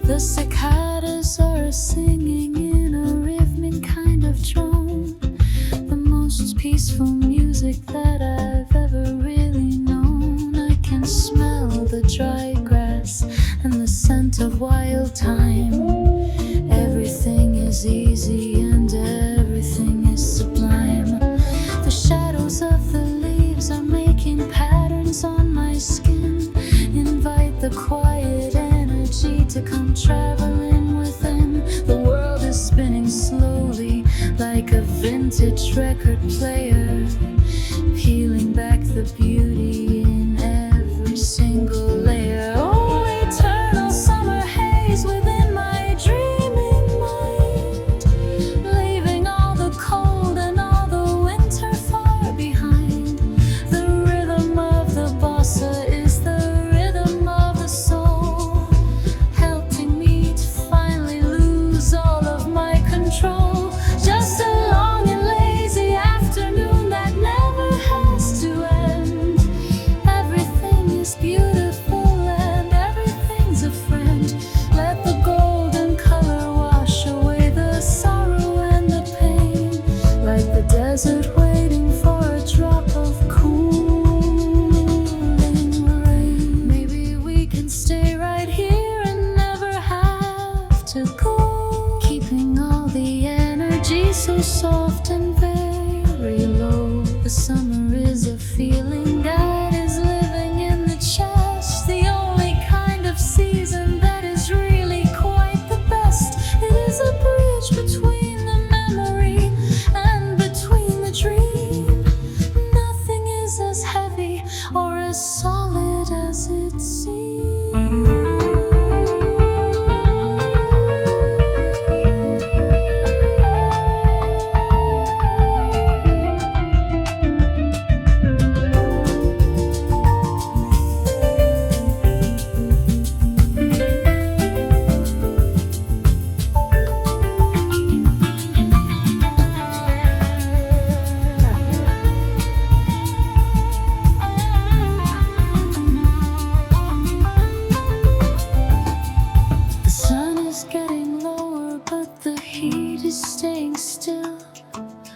The cicadas are singing in a rhythmic kind of drone, the most peaceful music that I've ever really known. I can smell the dry grass and the scent of wild thyme. Everything is easy and everything is sublime. The shadows of the leaves are making patterns on my skin, invite the quiet energy to come traveling within. The world is spinning slowly like a vintage record player, peeling back the beauty in every single layer. Oh, eternal summer haze within my dreaming mind, leaving all the cold and all the winter far behind. The rhythm of the bossa is the rhythm of the soul, helping me to finally lose all of my control. Just a long and lazy afternoon that never has to end. Everything is beautiful and everything's a friend. Let the golden color wash away the sorrow and the pain, like the desert waiting for a drop of cooling rain. Maybe we can stay right here and never have to go, keeping all the energy so soft and very low. The summer is a feeling that is living in the chest, the only kind of season that is really quite the best. It is a bridge between the memory and between the dream. Nothing is as heavy or as solid as it seems. The sun is getting lower, but the heat is staying still,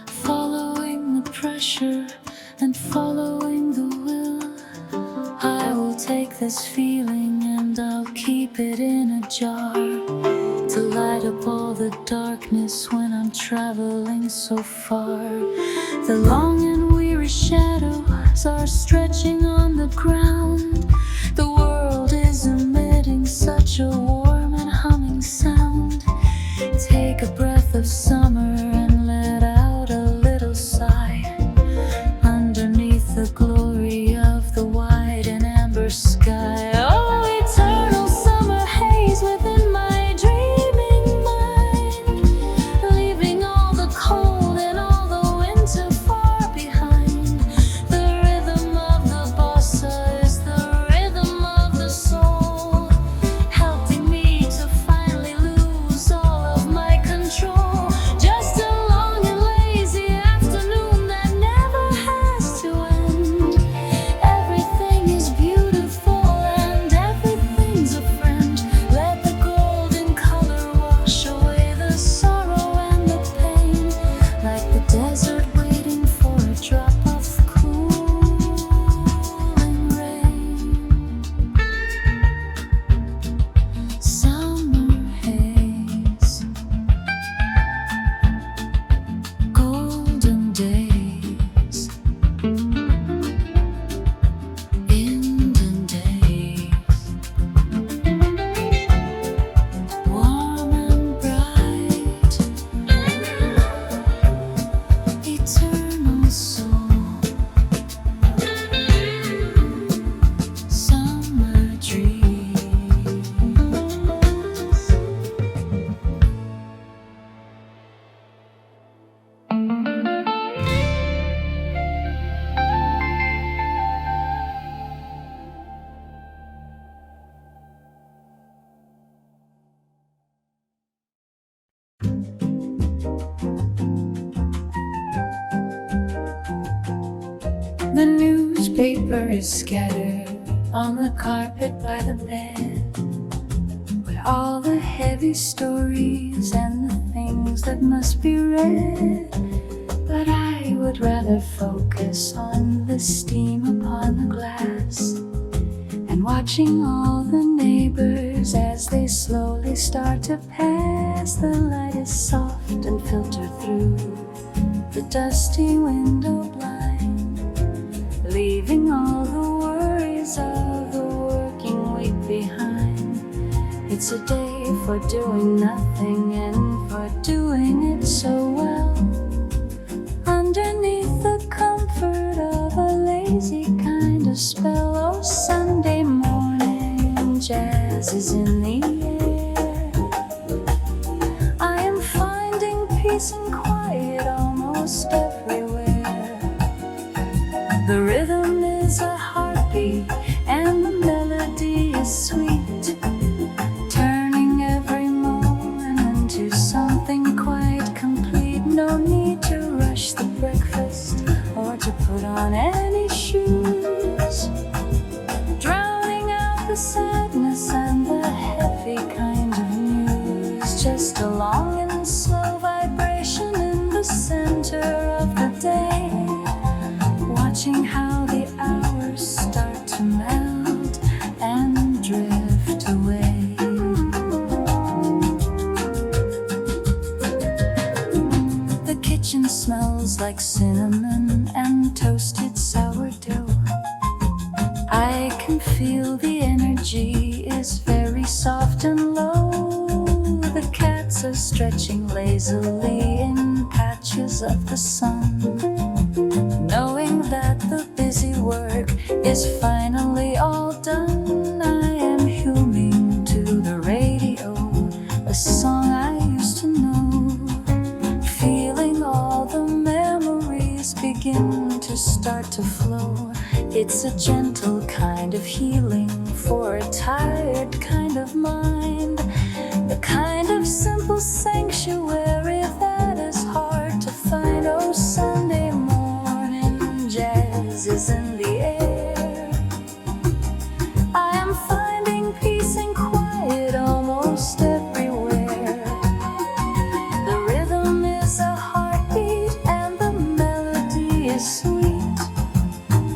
following the pressure and following the will. I will take this feeling and I'll keep it in a jar, to light up all the darkness when I'm traveling so far. The long and weary shadows are stretching on the ground. The world is emitting such a warm and humming sound. Take a breath of summer and let out a little sigh, underneath the glory of the white and amber sky. Oh, eternal summer haze within my dreaming mind, leaving all the cold and all the winter far behind. The rhythm of the bossa The newspaper is scattered on the carpet by the bed, with all the heavy stories and the things that must be read. But I would rather focus on the steam upon the glass, and watching all the neighbors as they slowly start to pass. The light is soft and filtered through the dusty window blind, leaving all the worries of the working week behind. It's a day for doing nothing and for doing it so well, underneath the comfort of a lazy kind of spell. Oh, Sunday morning jazz is in the air. I am finding peace and quiet almost everywhere. The rhythm is a heartbeat and the melody is sweet, turning every moment into something quite complete. No need to rush the breakfast or to put on any shoes, drowning out the sadness and the heavy kind of news. Just a long and slow vibration in the center of the day, watching how the hours start to melt and drift away. The kitchen smells like cinnamon and toasted sourdough. I can feel the energy is very soft and low. The cats are stretching lazily in patches of the sun, knowing that the busy work is finally all done. I am humming to the radio a song I used to know, feeling all the memories begin to start to flow. It's a gentle kind of healing for a tired kind of mind, the kind of simple sanctuary that is hard to find. Oh, Sunday morning jazz is in the air. I am finding peace and quiet almost everywhere. The rhythm is a heartbeat and the melody is sweet,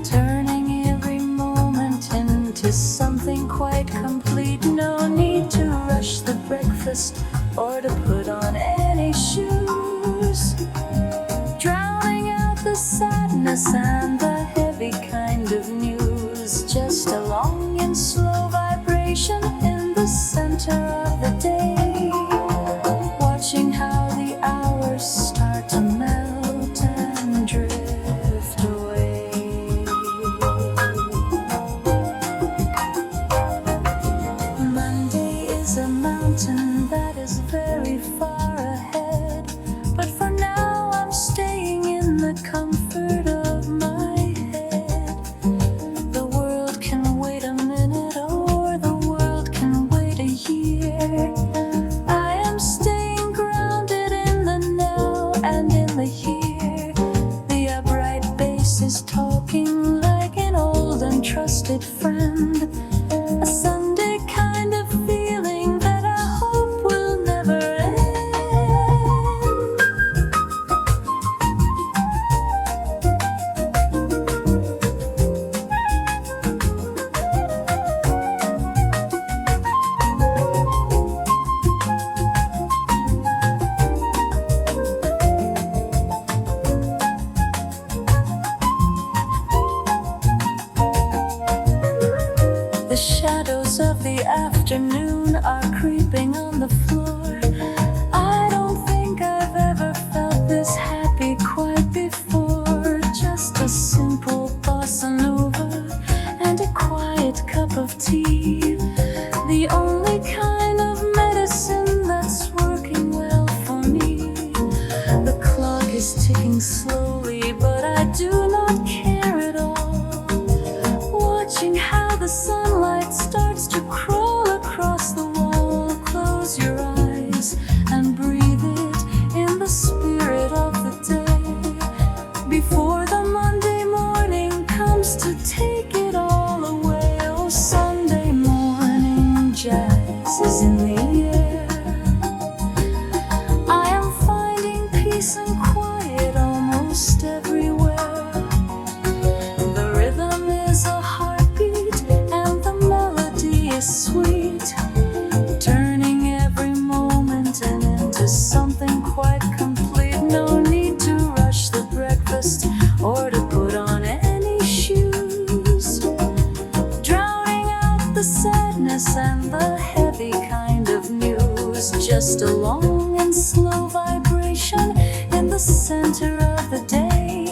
turning every moment into something quite complete. No need to rush the breakfast or to put on any shoes, drowning out the sadness and the heavy kind of news. Just a long and slow vibration in the center of the day, watching how the hours start to melt and drift away. Monday is a mountain that is very far ahead, but for now I'm staying in the comfort of my head. The world can wait a minute or the world can wait a year. I am staying grounded in the now and in the here. The upright bass is talking like an old and trusted friend, a Sunday kind of feeling that I hope will never end. The shadows of the afternoon are creeping on the floor. I don't think I've ever felt this happy quite before. Just a simple bossa nova and a quiet cup of tea, the only kind of medicine that's working well for me. The clock is ticking slowly, but I do not care at all, watching how the sunlight starts to crawl across the wall. Close just a long and slow vibration in the center of the day,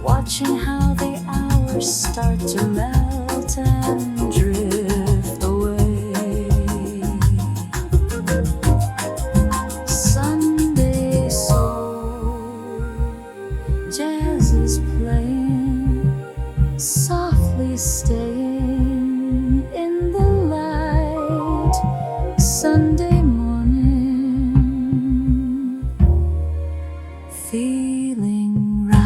watching how the hours start to melt and drift away. Sunday soul, jazz is playing, softly staying in the light. Sunday morning, feeling right.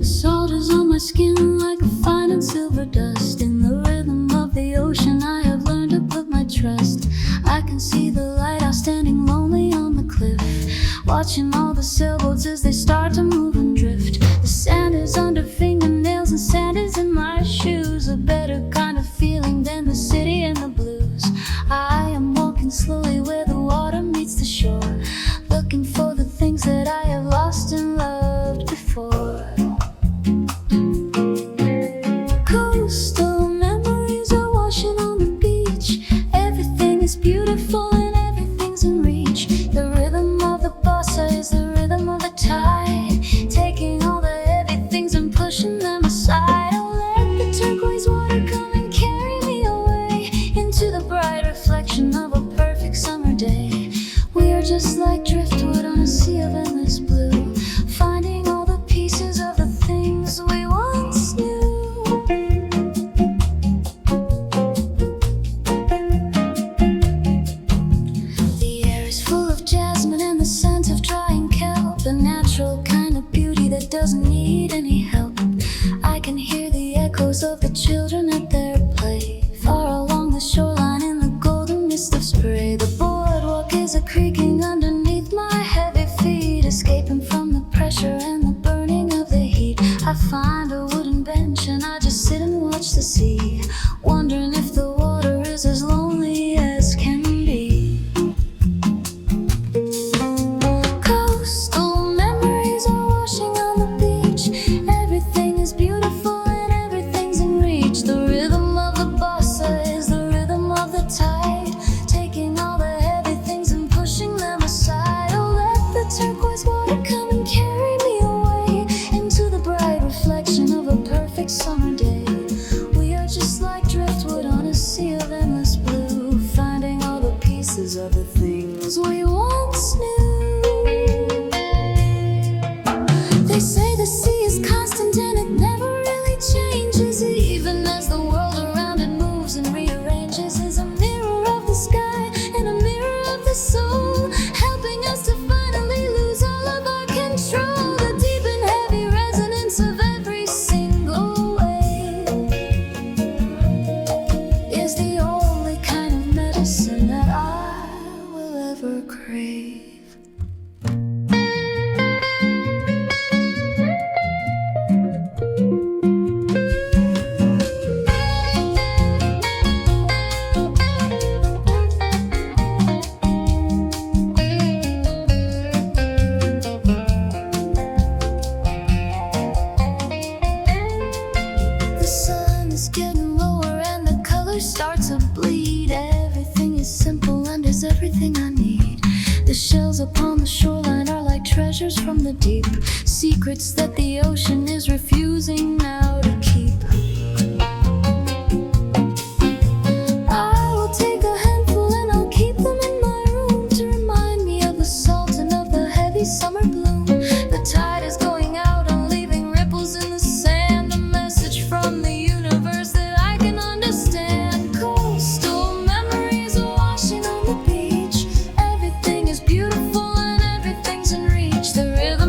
Salt is on my skin like a fine and silver dust. In the rhythm of the ocean I have learned to put my trust. I can see the lighthouse standing lonely on the cliff, watching all the sailboats as they start to move and drift. The sand is under fingernails and sand is in my shoes, a better kind of feeling than the city and the blues. I am walking slowly where the water meets the shore, looking for the things that I have lost and loved before. Coastal memories are washing on the beach. Everything is beautiful and everything's in reach. The rhythm of the bossa is the rhythm of the tide, taking all the heavy things and pushing them aside. Oh, let the turquoise water come and carry me away into the bright reflection of a perfect summer day. We are just like driftwood on a sea of endless blue, finding all the pieces of the things we once knew. The air is full of jasmine and the scent of drying kelp, a natural kind of beauty that doesn't need any help. I can hear the echoes of the children at their play, far along the shoreline in the golden mist of spray. The boardwalk is a creaking underneath my heavy feet, escaping from the pressure and the burning of the heat. I find a wooden bench and I just sit and watch the sea, wondering if the water is as lonely as can be. Coastal memories are washing on the beach. Everything is beautiful and everything's in reach. The rhythm of the bossa is the rhythm of the tide, taking all the heavy things and pushing them aside. Oh, let the turquoise water come and carry me away into the bright reflection of a perfect summer day. We are just like driftwood on a sea of endless blue, finding all the pieces of the things we once knew. They say the sea is constant and it never really changes, even as the world around it moves and rearranges. Is a mirror of the sky and a mirror of the soul, helping us to finally lose all of our control. The deep and heavy resonance of every single wave is the only kind of medicine that I will ever crave. The sun is getting lower and the colors start to bleed. Everything is simple and is everything I need. The shells upon the shoreline are like treasures from the deep, secrets that the ocean is refusing now to keep. I will take a handful and I'll keep them in my room to remind me of the salt and of the heavy summer bloom. The tide is going out and leaving ripples in the sand, a message from the universe that I can understand. Coastal memories are washing on the beach. Everything is beautiful and everything's in reach. The rhythm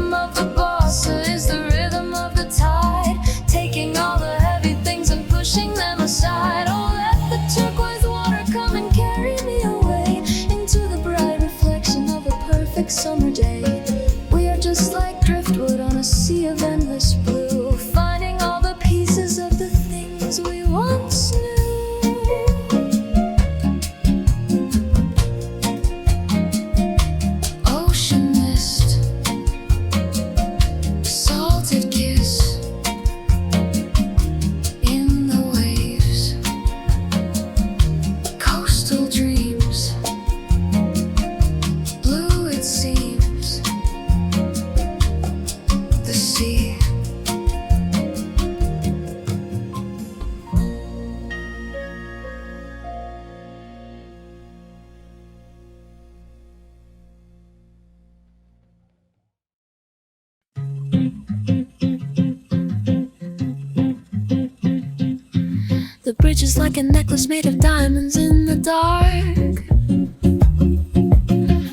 The bridge is like a necklace made of diamonds in the dark.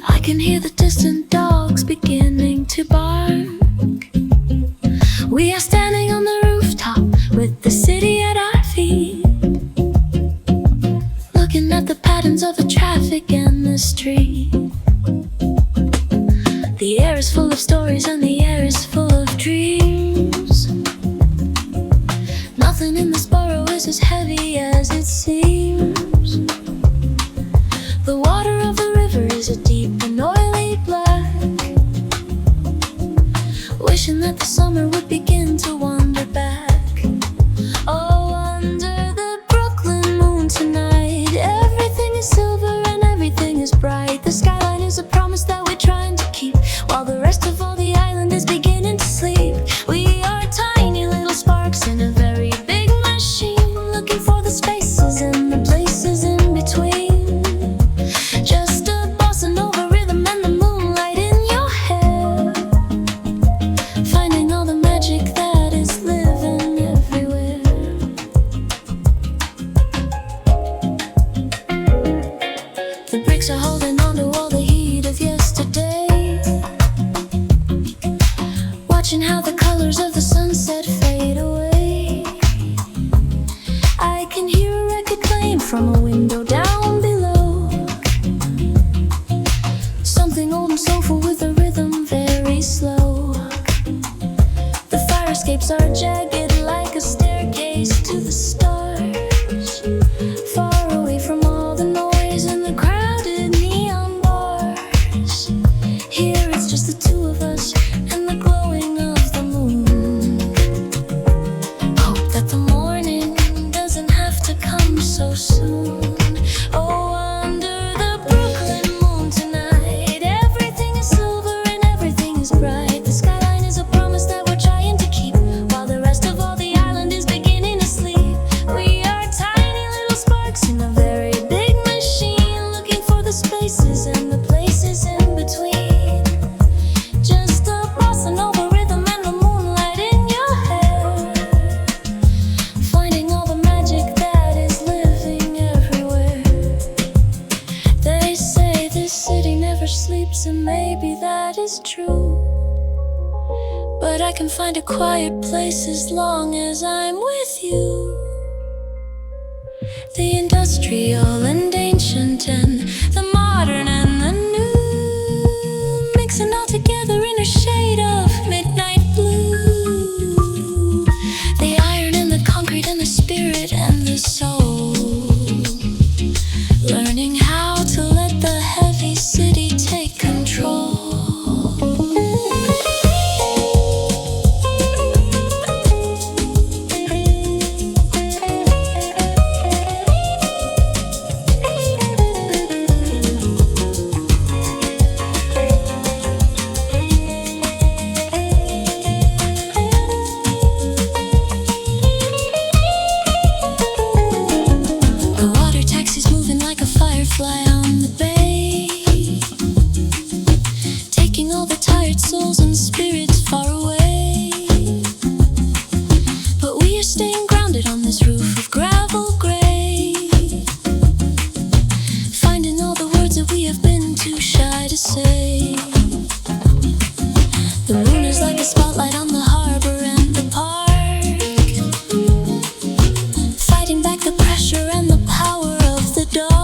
I can hear the distant dogs beginning to bark. We are standing on the rooftop with the city at our feet, looking at the patterns of the traffic and the street. The air is full of stories and the air is full of dreams. Nothing in this borough is as heavy as it seems. The water of the river is a deep and oily black, wishing that the summer would begin to wander back. Oh, under the Brooklyn moon tonight, everything is silver and everything is bright. The skyline is a promise that we're trying to keep, while the rest of all the island is beginning to sleep. We are tiny little sparks in a very big machine, looking for the spaces and the places in between. Just a bossa nova rhythm and the moonlight in your hair, finding all the magic that is living everywhere. The bricks are holding on to all the heat of yesterday, watching how the colors of the sunset fade away. I can hear a record playing from a window down below, something old and soulful with a rhythm very slow. The fire escapes are jagged like a staircase to the stars, far away from all the noise and the crowded neon bars. Here it's just the two of us and the glowing of the moon. Hope that the morning doesn't have to come so soon. Oh, under the Brooklyn moon tonight, everything is silver and everything is bright. The skyline is a promise that we're trying to keep, while the rest of all the island is beginning to sleep. We are tiny little sparks in a very big machine, looking for the spaces and the places in between. Just a bossa nova rhythm and the moonlight in your hair, finding all the magic that is living everywhere. They say this city never sleeps, and maybe that is true, but I can find a quiet place as long as I'm with you. The industrial and ancient and the modern and the new, mixing all together in a shade of midnight blue. The iron and the concrete and the spirit and the soul, learning how to let the heavy city take control. The water taxi's moving like a firefly on the bay, taking all the tired souls and spirits far away. But we are staying grounded on this roof of gravel gray, finding all the words that we have been too shy to say. The moon is like a spotlight on the harbor and the park, fighting back the pressure and the power of the dark.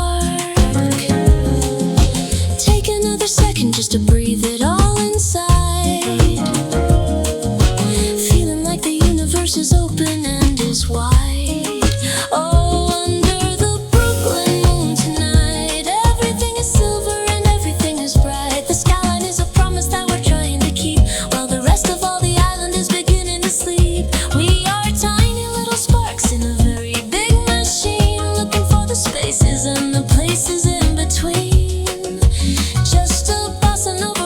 Take another second just to breathe it all inside, feeling like the universe is open and is wide. Oh, under the Brooklyn moon tonight, everything is silver and everything is bright. The skyline is a promise that we're trying to keep, while the rest of all the island is beginning to sleep. We are tiny little sparks in a very big machine, looking for the spaces and the places in between. Just a bossa nova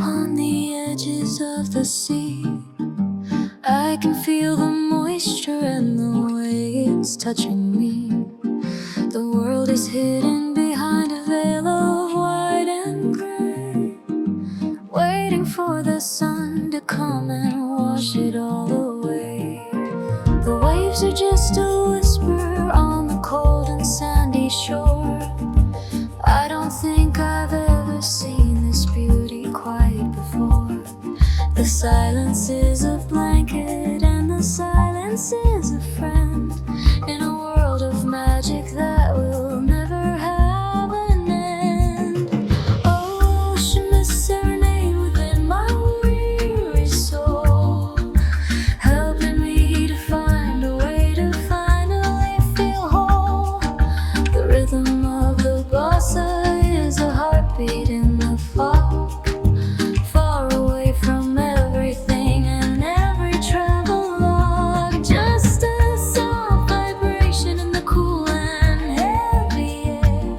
upon the edges of the sea. I can feel the moisture and the waves touching me. The world is hidden behind a veil of white and gray, waiting for the sun to come and wash it all away. The waves are just a whisper on the cold and sandy shore. I don't think I've ever seen this beauty quite before. The silence is a blanket and the silence is a friend, in a world of magic that will never have an end. Oh, ocean, a serenade within my weary soul, helping me to find a way to finally feel whole. The rhythm of the bossa is a heartbeat in the fog, far away from everything and every travel log. Just a soft vibration in the cool and heavy air,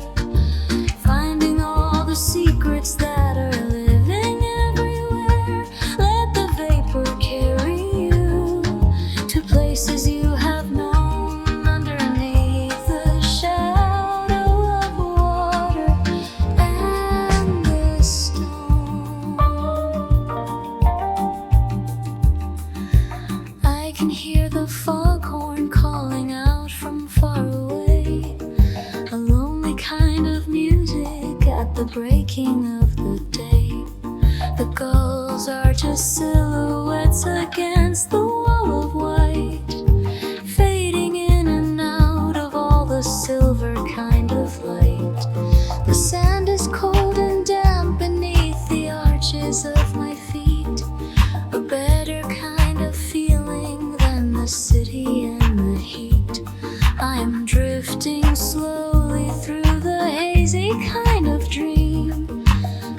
finding all the secrets that are living everywhere. Let the vapor carry you to places you have known, underneath the shadow of water and the stone. I can hear the foghorn calling out from far away, a lonely kind of music at the breaking of the day. The gulls are just silhouettes against the wall of white, fading in and out of all the silver kind of light. The sand is cold and damp beneath the arches of my feet, a better kind of feeling than the city and the heat. I'm drifting slowly through the hazy kind of dream.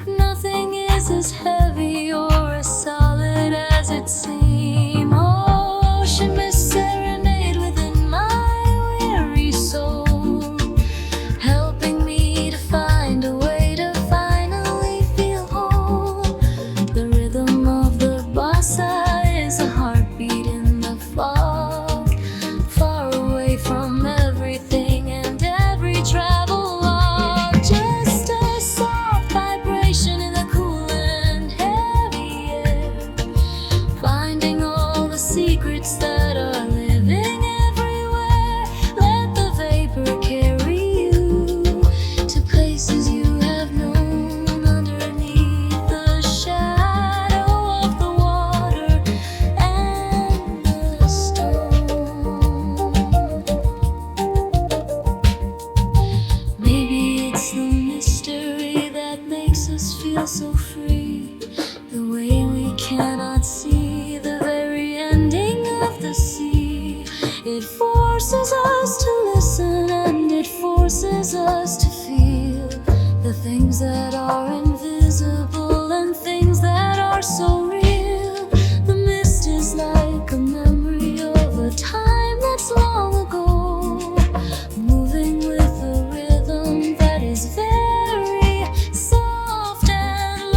Nothing is as heavy or as solid as it seems. Oh, ocean, a serenade within my weary soul, helping me to find a way to finally feel whole. The rhythm of the bossa is a heartbeat in the fog, far away from everything and every travel log. Just a soft vibration in the cool and heavy air, finding all the secrets that are living everywhere. Let the vapor carry you to places you have known, underneath the shadow of the water and the stone. Maybe it's the mystery that makes us feel so free, the way we cannot see the very ending of the sea. It forces us to listen and it forces us to feel the things that are invisible and things that are so real. The mist is like a memory of a time that's long ago, moving with a rhythm that is very soft and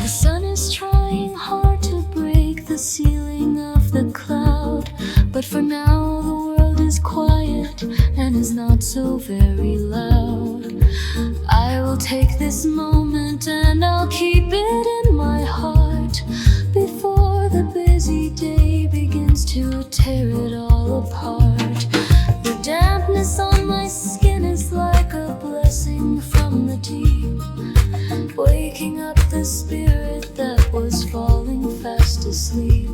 the sun is trying hard to break the ceiling of the cloud, but for now the world is quiet and is not so very loud. I will take this moment and I'll keep it in my heart before the busy day begins to tear it all apart. The dampness on my skin is like a blessing from the deep, waking up the spirit that was falling fast asleep.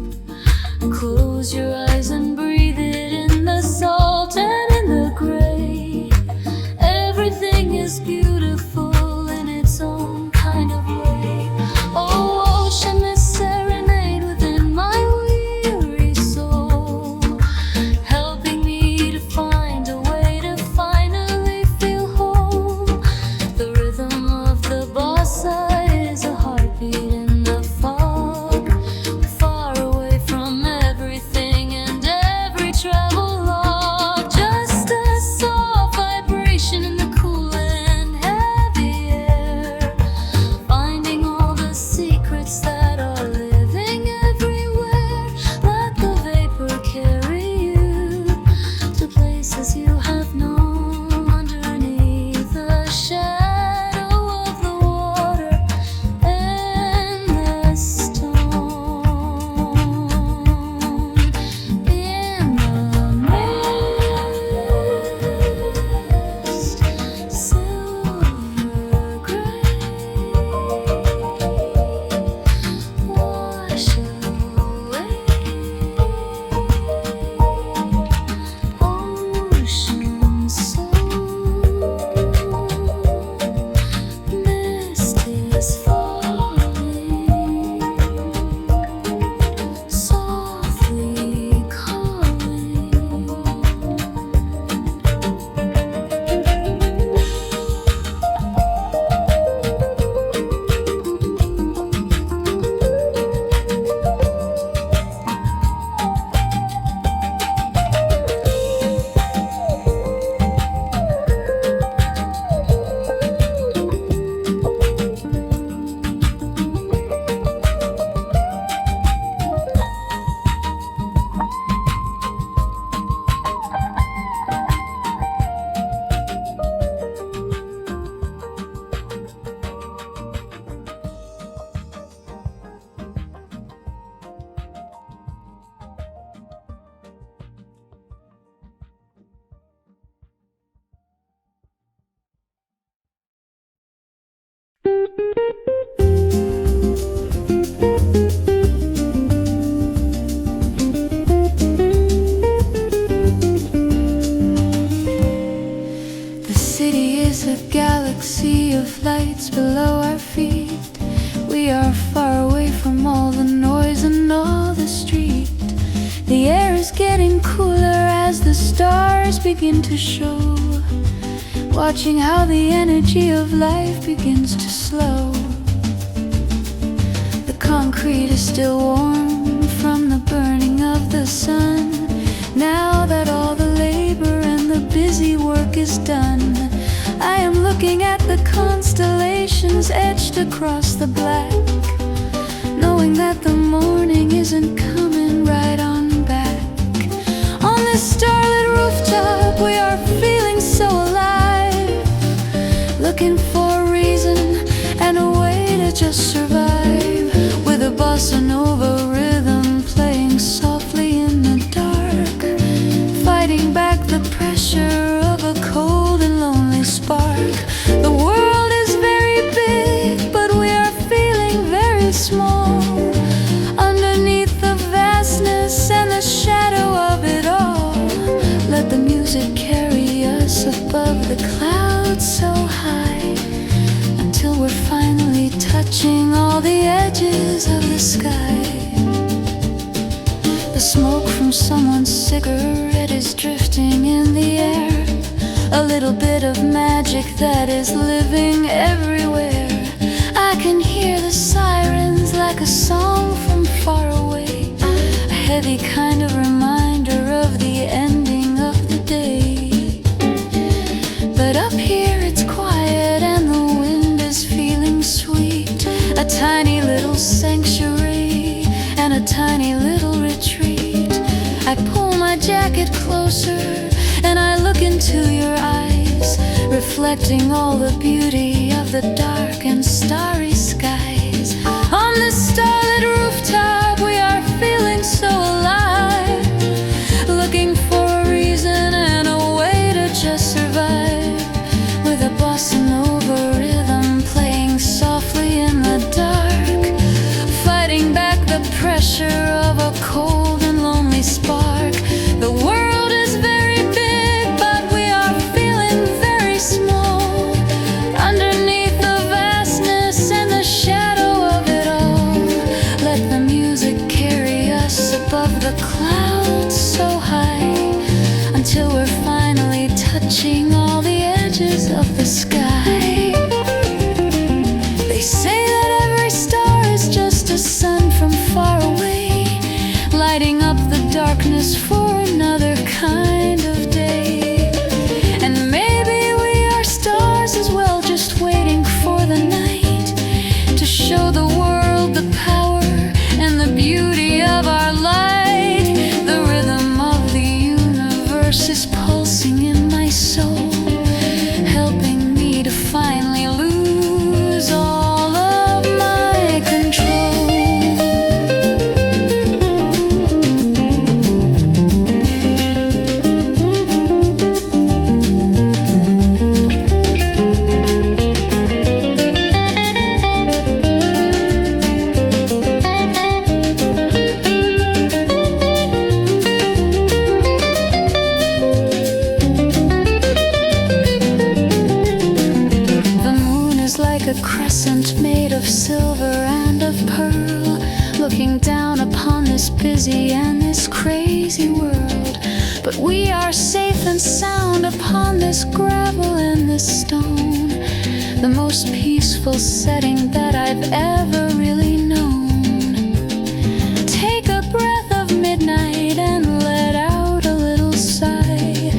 Close your eyes and breathe it in the salt and in the gray. Everything is beautiful in its own kind of way. Oh, ocean, this serenade within my weary soul, cooler as the stars begin to show, watching how the energy of life begins to slow. The concrete is still warm from the burning of the sun. Now that all the labor and the busy work is done, I am looking at the constellations etched across the black, knowing that the morning isn't coming right on back. On this starlit rooftop we are feeling so alive, looking for a reason and a way to just survive, with a bossa nova rhythm playing softly in the dark, fighting back the pressure of a cold and lonely spark. The world is very big, but we are feeling very small, underneath the vastness and the shadow of it all. Let the music carry us above the clouds so high, until we're finally touching all the edges of the sky. The smoke from someone's cigarette is drifting in the air, a little bit of magic that is living everywhere. I can hear the sirens like a song from far away, a heavy kind of reminder of the ending of the day. But up here it's quiet and the wind is feeling sweet, a tiny little sanctuary and a tiny little retreat. I pull my jacket closer and I look into your eyes, reflecting all the beauty of the dark and starry skies. On this starlit rooftop we are feeling so alive, looking for a reason and a way to just survive, with a bossa nova rhythm playing softly in the dark, fighting back the pressure of a cold and lonely spark. The world is very big, but we are feeling very small, underneath the vastness and the shadow of it all. Let the music carry us above the clouds so high, until we're finally touching all the edges of the sky. They say that every star is just a sun from far away, lighting up the darkness for another kind of day. And maybe we are stars as well, just waiting for the night to show the world the power and the beauty of our light. The rhythm of the universe is pulsing in my soul, helping me to finally lose all of my control. A crescent made of silver and of pearl, looking down upon this busy and this crazy world. But we are safe and sound upon this gravel and this stone, the most peaceful setting that I've ever really known. Take a breath of midnight and let out a little sigh,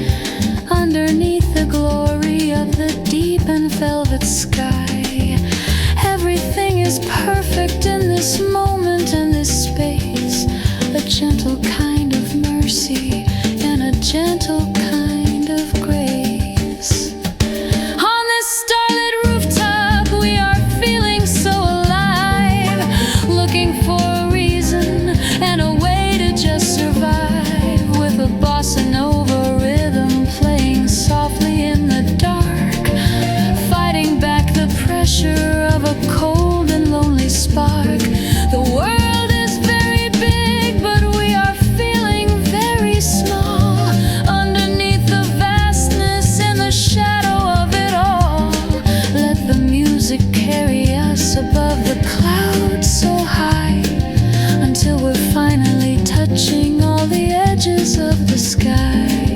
underneath the glory of the deep and velvet sky. Everything is perfect in this moment and this space, a gentle kind of mercy and a gentle kind of grace. On this starlit rooftop we are feeling so alive, looking for a reason and a way to just survive, with a bossa nova rhythm playing softly in the dark, fighting back the pressure of a cold and lonely spark. The world is very big, but we are feeling very small, underneath sky.